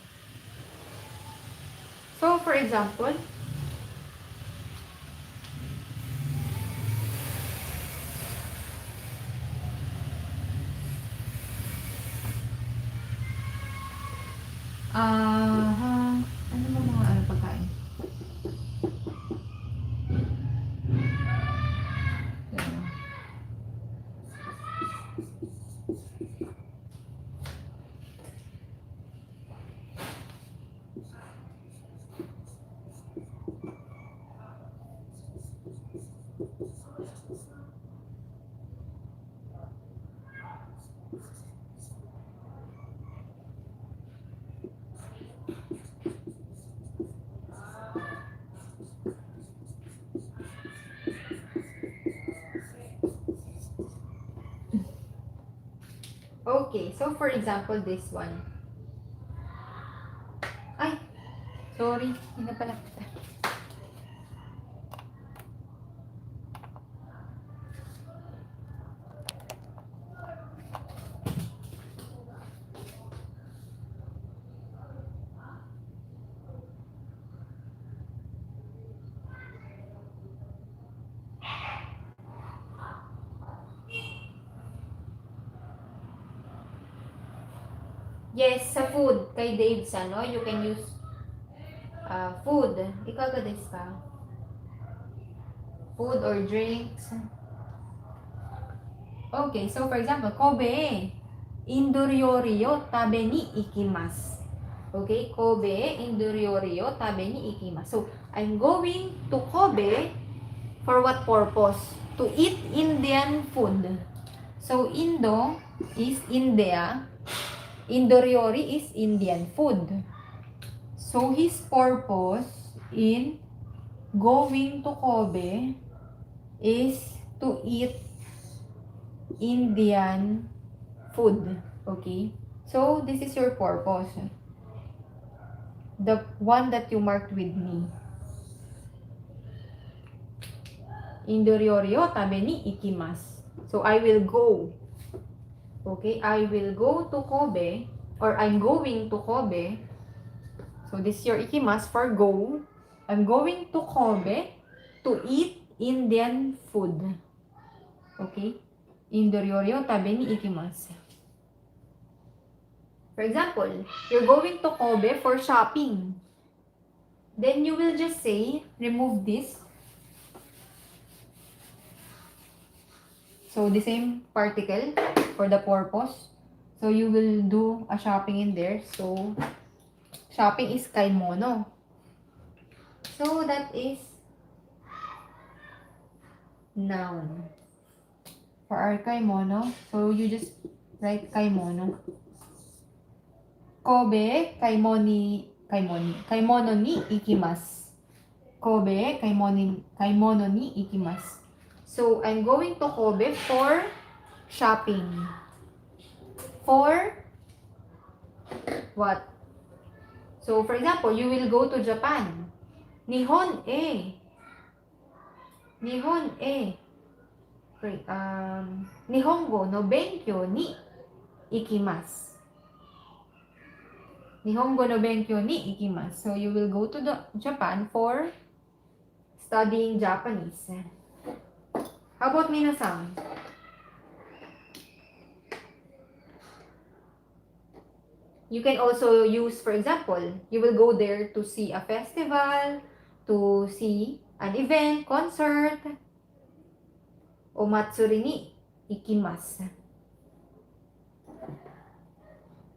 So, for example, ano ba mga pagkain? Okay, so for example, this one. Ay, sorry, hindi na pala kita. Yes, sa food, kay Dave sa, no? You can use food. Ikaga desu ka? Food or drinks. Okay, so for example, Kobe, indoryori yo tabe ni ikimasu. Okay, Kobe, indoryori yo tabe ni ikimasu. So, I'm going to Kobe for what purpose? To eat Indian food. So, Indo is India. Indoriori is Indian food. So, his purpose in going to Kobe is to eat Indian food. Okay? So, this is your purpose. The one that you marked with me. Indoryorio tabe ni ikimasu. So, I will go. Okay? I will go to Kobe. Or I'm going to Kobe. So, this is your ikimasu for go. I'm going to Kobe to eat Indian food. Okay? Indoryorio tabe ni ikimasu. For example, you're going to Kobe for shopping. Then you will just say, remove this. So, the same particle for the purpose. So, you will do a shopping in there. So, shopping is kaimono. So, that is noun. For our kaimono, so you just write kaimono. Kobe, kaimono ni ikimasu. Kobe, kaimono ni ikimasu. So, I'm going to Kobe for shopping. For what? So, for example, you will go to Japan. Nihon e. Nihongo no benkyo ni ikimasu. Nihongo no benkyo ni ikimasu. So, you will go to Japan for studying Japanese. How about minasan? You can also use, for example, you will go there to see a festival, to see an event, concert, o matsuri ni ikimasu.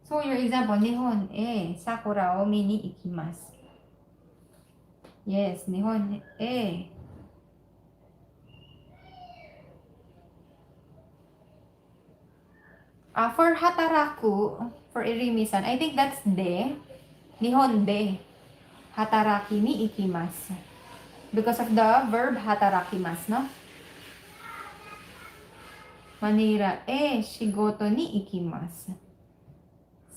So, your example, Nihon e sakura o mi ni ikimasu. Yes, Nihon e. For hataraku, for irimisan, I think that's de. Nihon de. Hataraki ni ikimasu. Because of the verb hatarakimasu, no? Manira e shigoto ni ikimasu.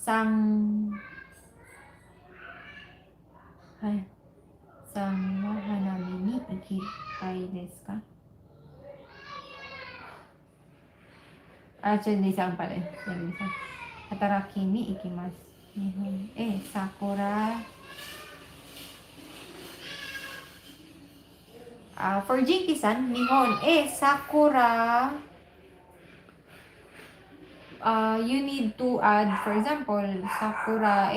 Wa hanami ni ikitai desu ka? Chenlisan pala. Chenlisan. Hataraki ni ikimasu. Nihon e sakura. For Jinki-san, Nihon e sakura. You need to add, for example, sakura,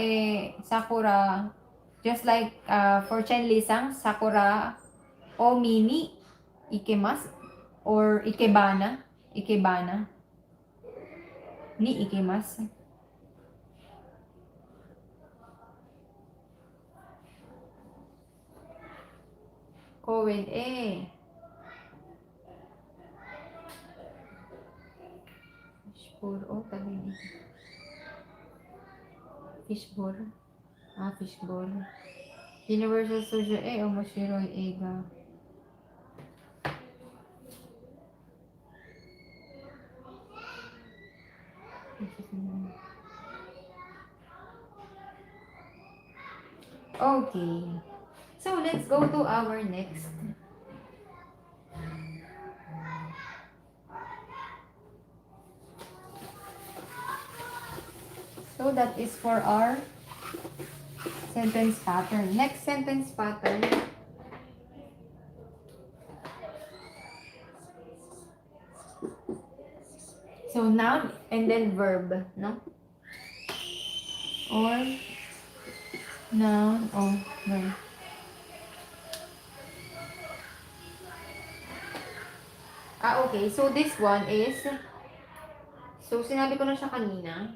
just like for Chenli-san, sakura o mini ikimasu or ikebana ni ikimasu. Koen e fishbowl o tabi ni fishbowl. Fishbowl. Universal Studio e omoshiroi eiga. Okay. So, let's go to our next. So, that is for our sentence pattern. Next sentence pattern. So, noun and then verb, no? Or noun or verb. Okay. So, this one is, so, sinabi ko na siya kanina.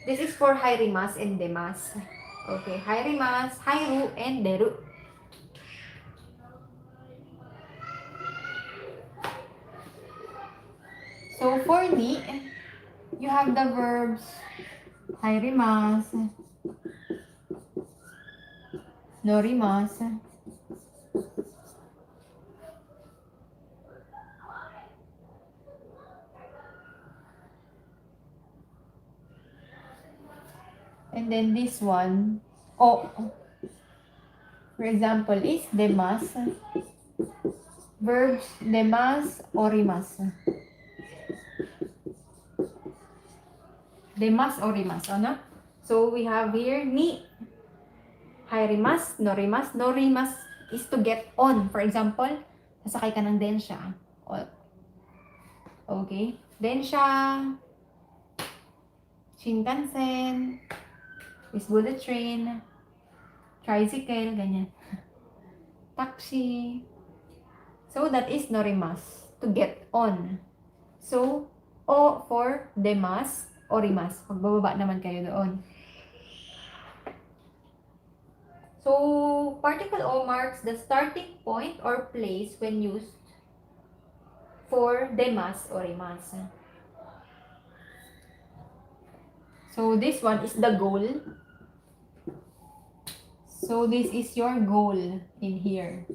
This is for hairimasu and demasu. Okay. Hairimasu, hairu, and deru. So for ni, you have the verbs hairimasu, norimasu, and then this one, o. For example, is demasu. Verbs demasu, orimasu. Demasu, orimasu, ano? So we have here ni, hairimasu, norimasu. Norimasu is to get on. For example, sasakay ka ng densya. Okay? Densya, Shinkansen, is bullet train, tricycle, ganyan. Taxi. So that is norimasu, to get on. So, o for demasu, orimasu. Magbababa naman kayo doon. So, particle o marks the starting point or place when used for demasu, orimasu. So, this one is the goal. So, this is your goal in here.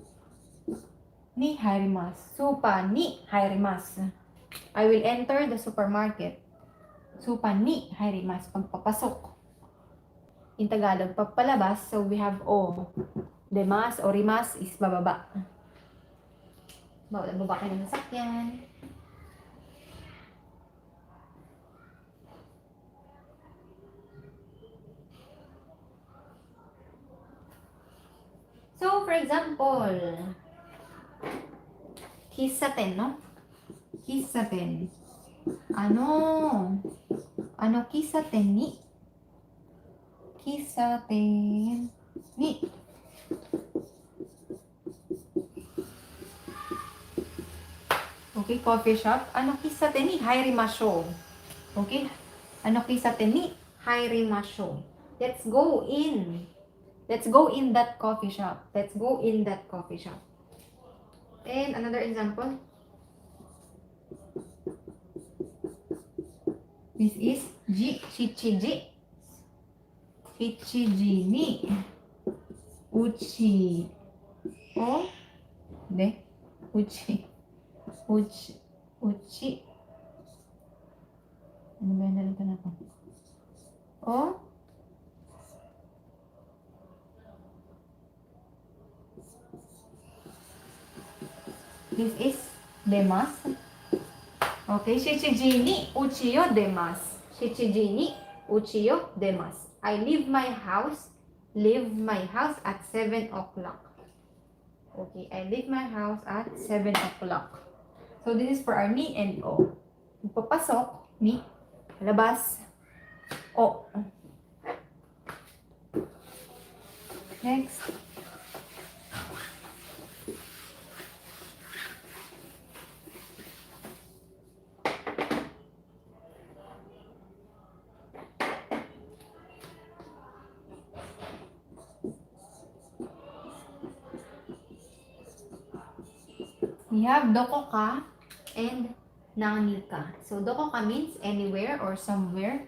Ni hairimasu. Supa ni hairimasu. I will enter the supermarket. Supa ni hairimasu. Pagpapasok. In Tagalog, pagpalabas. So, we have o. Demasu, orimasu is bababa. Bababa kayo ng sasakyan. So, for example, kissaten, no? Kissaten. Ano kissaten ni? Kissaten ni. Okay, coffee shop. Ano kissaten ni? Hairimasho. Okay? Ano kissaten ni? Hairimasho. Let's go in. Let's go in that coffee shop. Let's go in that coffee shop. And another example. This is shichiji. Shichiji ni uchi o de uchi. Ano ba yung nalito na po? O this is demasu. Okay, shichiji ni uchi yo demasu. Shichiji ni uchi yo demasu. I leave my house at 7 o'clock. Okay, I leave my house at 7 o'clock. So this is for our ni and o. Papasok, ni, labas, o. Next. We have dokoka and nanika. So dokoka means anywhere or somewhere.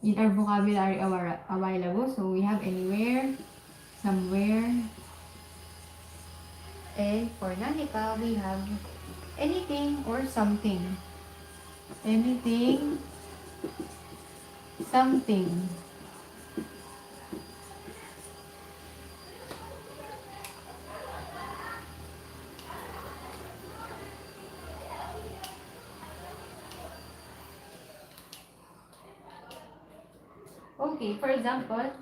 In our vocabulary a while ago, so we have anywhere, somewhere, and for nanika we have anything or something. Anything, something. Okay, for example,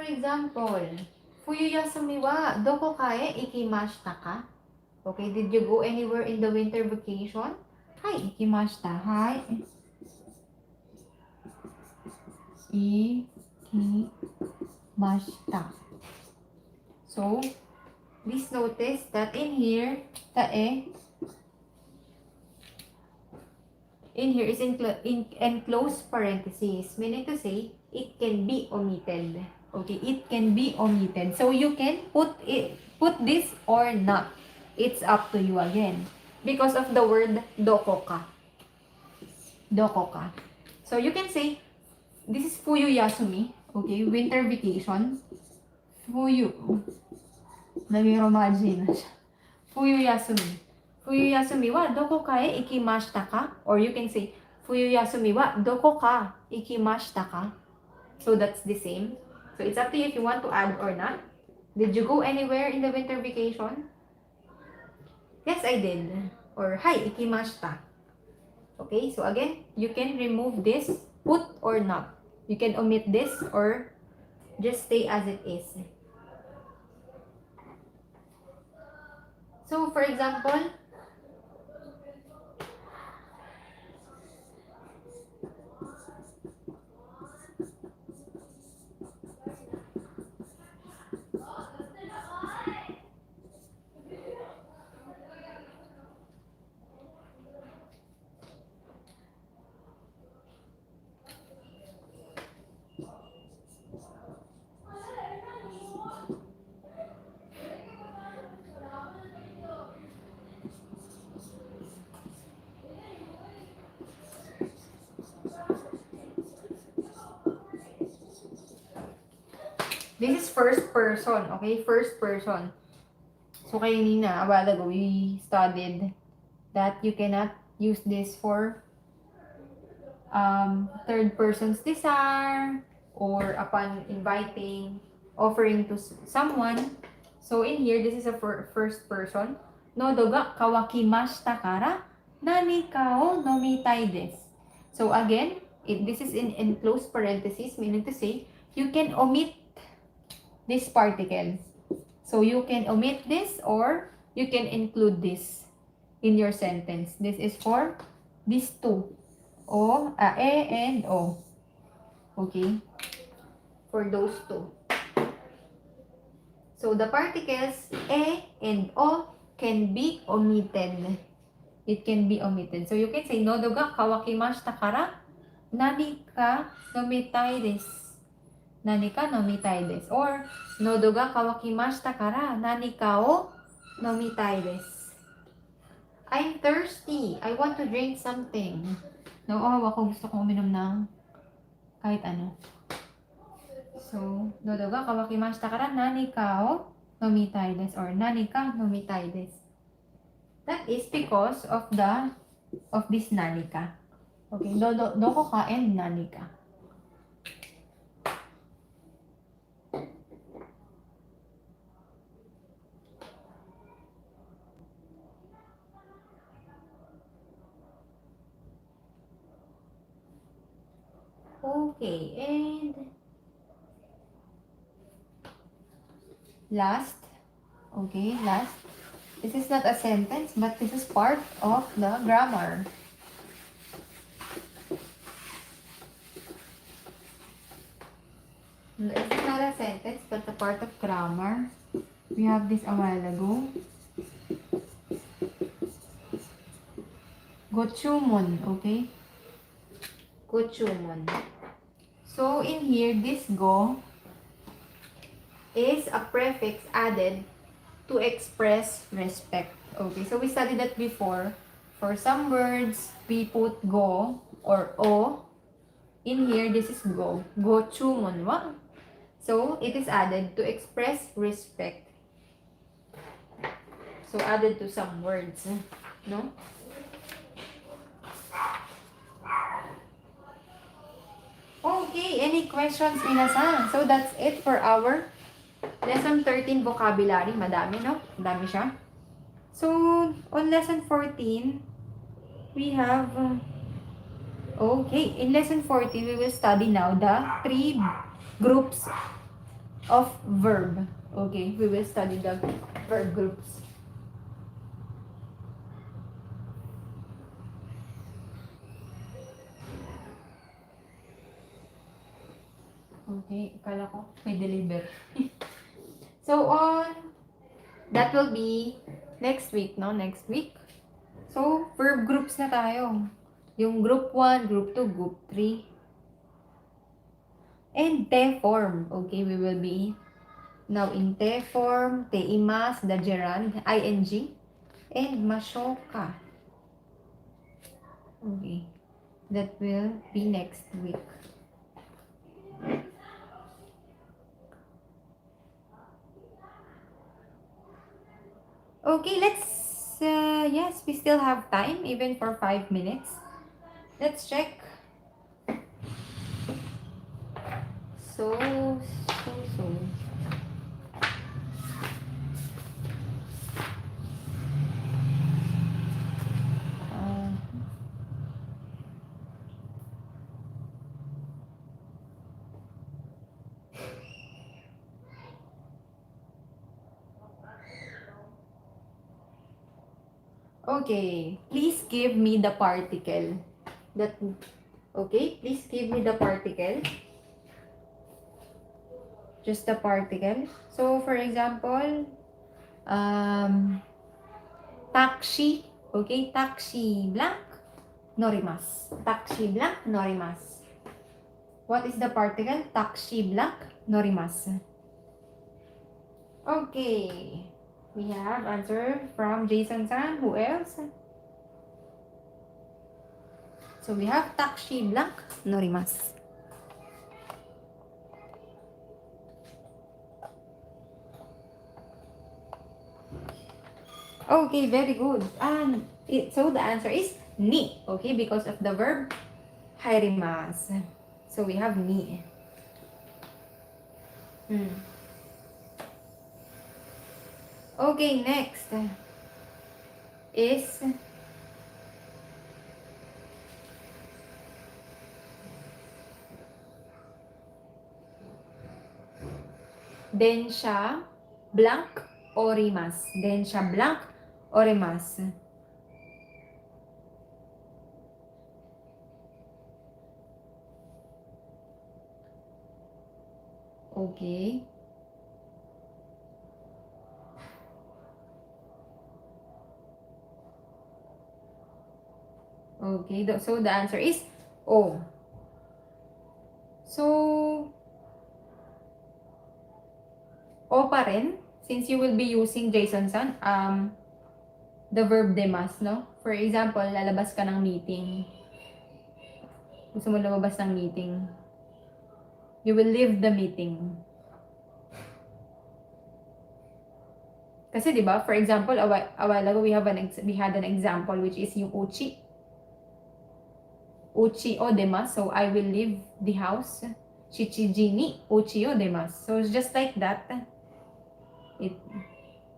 example, Fuyuyasumi wa doko kae ikimashita ka? Okay, did you go anywhere in the winter vacation? Hai, ikimashita. Hai. Ikimashita. So, please notice that in here, tae, in here is in enclosed parentheses, meaning to say, it can be omitted. Okay, it can be omitted. So, you can put this or not. It's up to you again. Because of the word dokoka. Dokoka. So, you can say, this is Fuyuyasumi. Okay, winter vacation. Fuyu. Nagiromagine na siya. Fuyuyasumi. Fuyuyasumi wa doko kae ikimashita ka? Or you can say, Fuyuyasumi wa doko ka ikimashita ka? So that's the same. So it's up to you if you want to add or not. Did you go anywhere in the winter vacation? Yes, I did. Or hi, ikimashita. Okay, so again, you can remove this, put or not. You can omit this or just stay as it is. So, for example, this is first person, okay? First person. So, kanina, a while ago, we studied that you cannot use this for third person's desire or upon inviting, offering to someone. So, in here, this is a first person. Nodo ga kawakimashita kara nani ka o nomitai desu. So, again, this is in enclosed parentheses, meaning to say, you can omit this particle. So, you can omit this or you can include this in your sentence. This is for these two. O, E and O. Okay? For those two. So, the particles E and O can be omitted. It can be omitted. So, you can say, Nodo ga kawakimashita kara nani ka nomitai desu. Nani ka nomitai desu. Or, Nodo ga kawakimashita kara nani ka o nomitai desu. I'm thirsty. I want to drink something. Nauawa ko. Gusto kong uminom ng kahit ano. So, Nodo ga kawakimashita kara nani ka o nomitai desu. Or, nani ka nomitai desu. That is because of this nani ka. Okay, doko ka and nani ka. Okay, and last. Okay, last. This is not a sentence, but this is part of the grammar. This is not a sentence, but a part of grammar. We have this a while ago. Gochumon, okay? Gochumon. So, in here, this go is a prefix added to express respect. Okay, so we studied that before. For some words, we put go or o. In here, this is go. Gochumon wa. So, it is added to express respect. So, added to some words. No? Okay, any questions, minasan? So, that's it for our lesson 13 vocabulary. Madami, no? Madami siya. So, on lesson 14, we have... okay, in lesson 14, we will study now the three groups of verb. Okay, we will study the verb groups. Okay, akala ko may deliver. So, that will be next week, no? Next week. So, verb groups na tayo. Yung group 1, group 2, group 3. And te form. Okay, we will be now in te form, te imas, the gerund, ing, and mashoka. Okay, that will be next week. Okay, yes, we still have time, even for 5 minutes. Let's check. So. Uh, okay, please give me the particle. Okay, please give me the particle. Just the particle. So, for example, taxi. Okay, taxi blank, norimasu. Taxi blank, norimasu. What is the particle? Taxi blank, norimasu. Okay, we have answer from Jason-san. Who else? So, we have taxi blank, norimasu. Okay, very good. And so the answer is ni. Okay, because of the verb hairimasu. So we have ni. Okay, next is densha blank orimasu. Densha blank orimasu. Okay. Okay, so the answer is O. So, O pa rin, since you will be using Jason-san, the verb demas, no? For example, lalabas ka ng meeting. Gusto mo lumabas ng meeting. You will leave the meeting. Kasi 'di ba, for example, a while ago we had an example which is yung uchi. Uchi o demas, so I will leave the house. Shichiji ni uchi o demas. So it's just like that.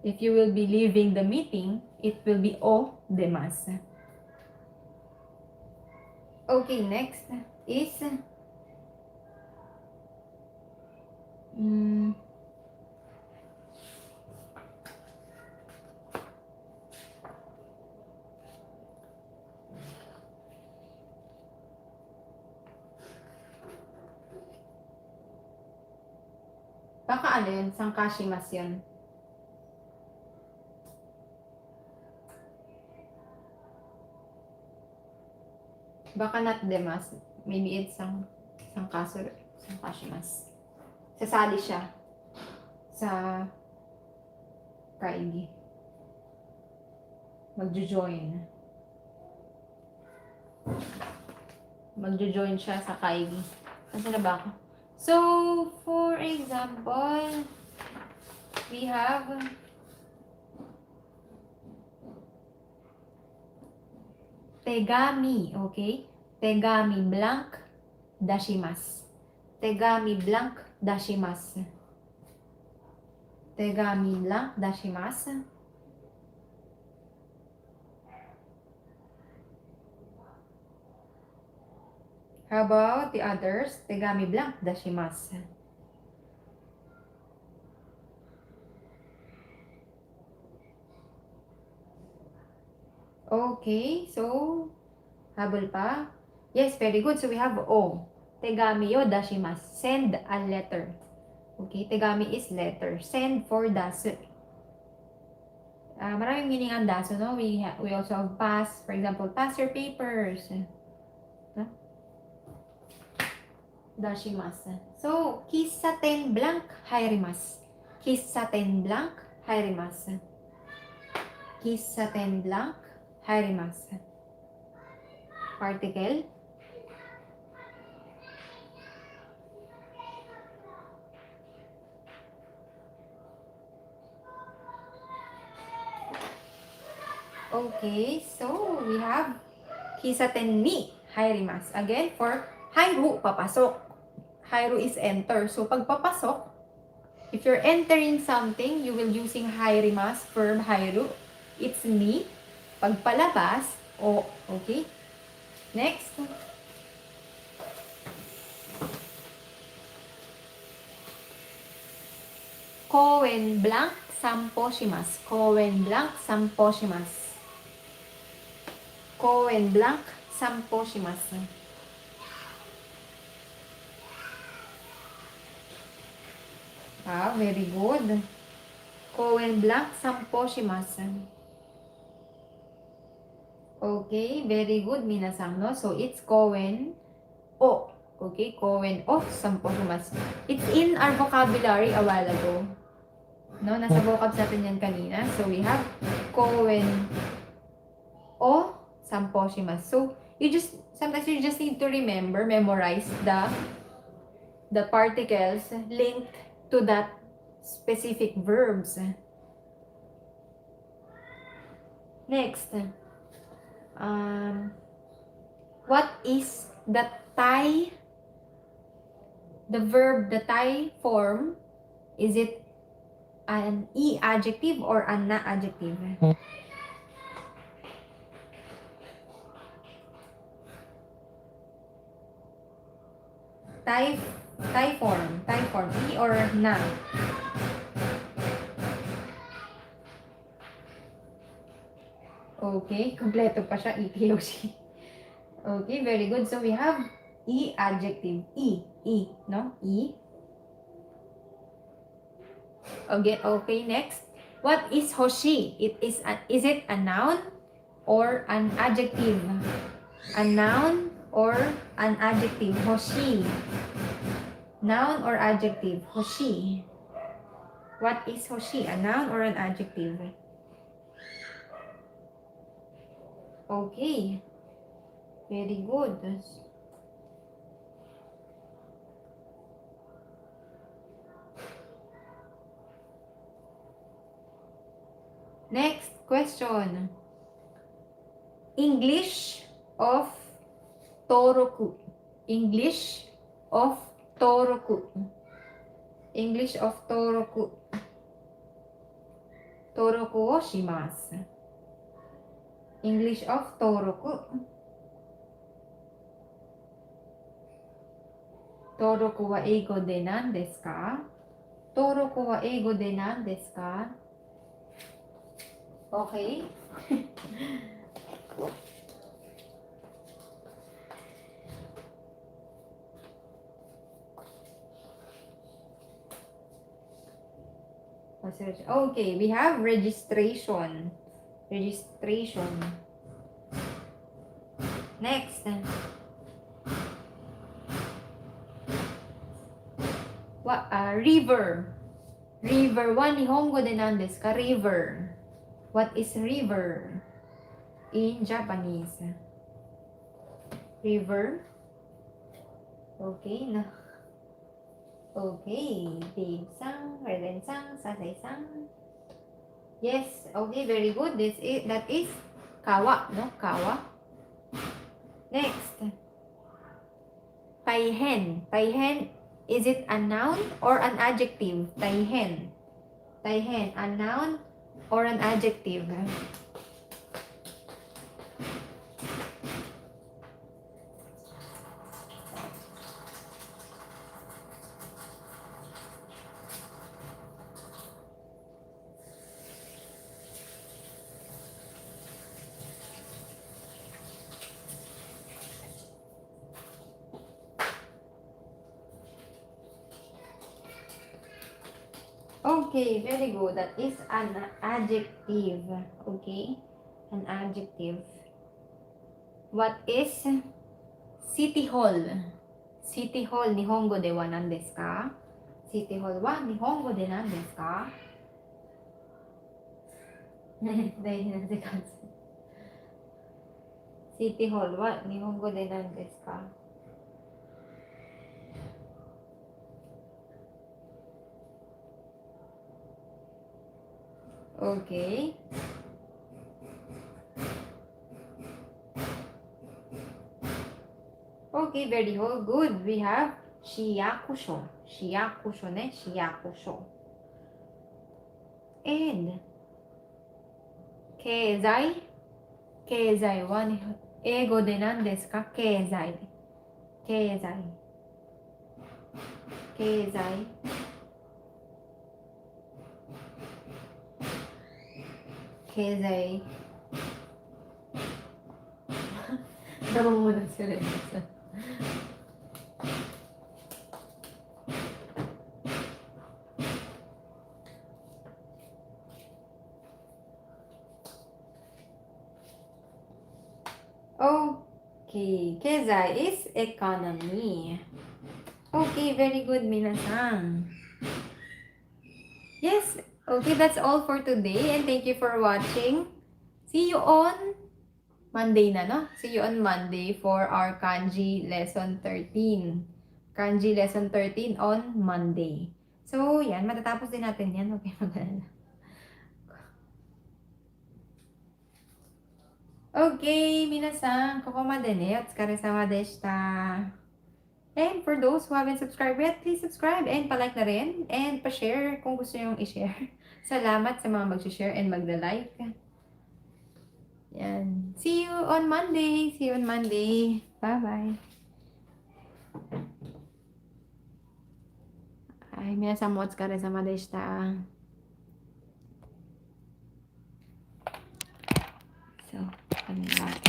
If you will be leaving the meeting, it will be o demas. Okay, next is baka ano yun, sangkashimasu yun. Baka not demas. Maybe it's sangkashimasu. Sasali siya sa kaigi. Magjo-join. Magjo-join siya sa kaigi. Nasaan na ba ako? So, for example, we have tegami, okay? Tegami blank dashimasu. Tegami blank dashimasu. Tegami blank dashimasu. How about the others? Tegami blank dashimasu. Okay, so, habol pa. Yes, very good. So, we have O. Tegami yo dashimasu. Send a letter. Okay, tegami is letter. Send for dasu. Maraming meaning ang dasu, no? We also have pass. For example, pass your papers. No? Dashimasu. So, kissaten blank hairimasu. Kissaten blank hairimasu. Kissaten blank hairimasu. Particle. Okay, so we have kisaten ni hairimasu. Again, for hairu, papasok. Hairu is enter. So, pag papasok, if you're entering something, you will using hairimasu, verb hairu. It's ni. Pag palabas, o. Okay? Next. Koen blank sampo shimasu. Koen blank sampo shimasu. Koen blank sampo shimasu. Very good. Koen blank sampo shimasu. Okay, very good, minasan, no? So, it's koen o. Okay, koen o sampo shimasu. It's in our vocabulary a while ago. No, nasa vocab natin yan kanina. So, we have koen o sampo shimasu. So, sometimes you just need to memorize the particles linked to that specific verbs. Next, what is the verb, the Thai form? Is it an E adjective or an na adjective? Thai form, E or na? Okay, kompleto pa siya, EKOC. Okay, very good. So we have E adjective, E, no? E. Okay, next. What is hoshi? Is it a noun or an adjective? A noun or an adjective? Hoshi. Noun or adjective? Hoshi. What is hoshi? A noun or an adjective? Okay. Very good. Next question. English of Toroku. English of Toroku. English of Toroku. Toroku o shimasu. English of Toroku. Toroku wa eigo de nan desu ka? Toroku wa eigo de nan desu ka? Okay. Okay, we have registration. Next. River. River wa nihongo de nan desu ka? River. What is river in Japanese? River. Okay na. Okay. Dave-san, Reden-san, Sasai-san. Yes. Okay, very good. That is kawa, no? Kawa. Next. Taihen. Taihen, is it a noun or an adjective? Taihen. Taihen, a noun or an adjective? Okay, very good. That is an adjective. Okay? An adjective. What is City Hall? City Hall, Nihongo de wa nan desu ka? City Hall wa Nihongo de nan desu ka? City Hall wa Nihongo de nan desu ka? Okay. Okay, very good. We have shiyakusho. Shiyakusho ne, shiyakusho. And keizai. Keizai wa eigo de nan desu ka? Keizai. Keizai. Keizai. Keizai. Dalawa muna sila dito. Okay, Keizai is economy. Okay, very good, minasan. Yes, okay, that's all for today and thank you for watching. See you on Monday na, no? See you on Monday for our Kanji Lesson 13. Kanji Lesson 13 on Monday. So, yan, matatapos din natin yan. Okay, maganda. Okay, minasan, kokomade ne. Otsukaresama deshita. And for those who haven't subscribed yet, please subscribe and palike na rin. And pa-share kung gusto nyong i-share. Salamat sa mga mag-share and magla-like. Yan. See you on Monday. See you on Monday. Bye-bye. Ay, minasan mo otsukaresama deshita. So, ano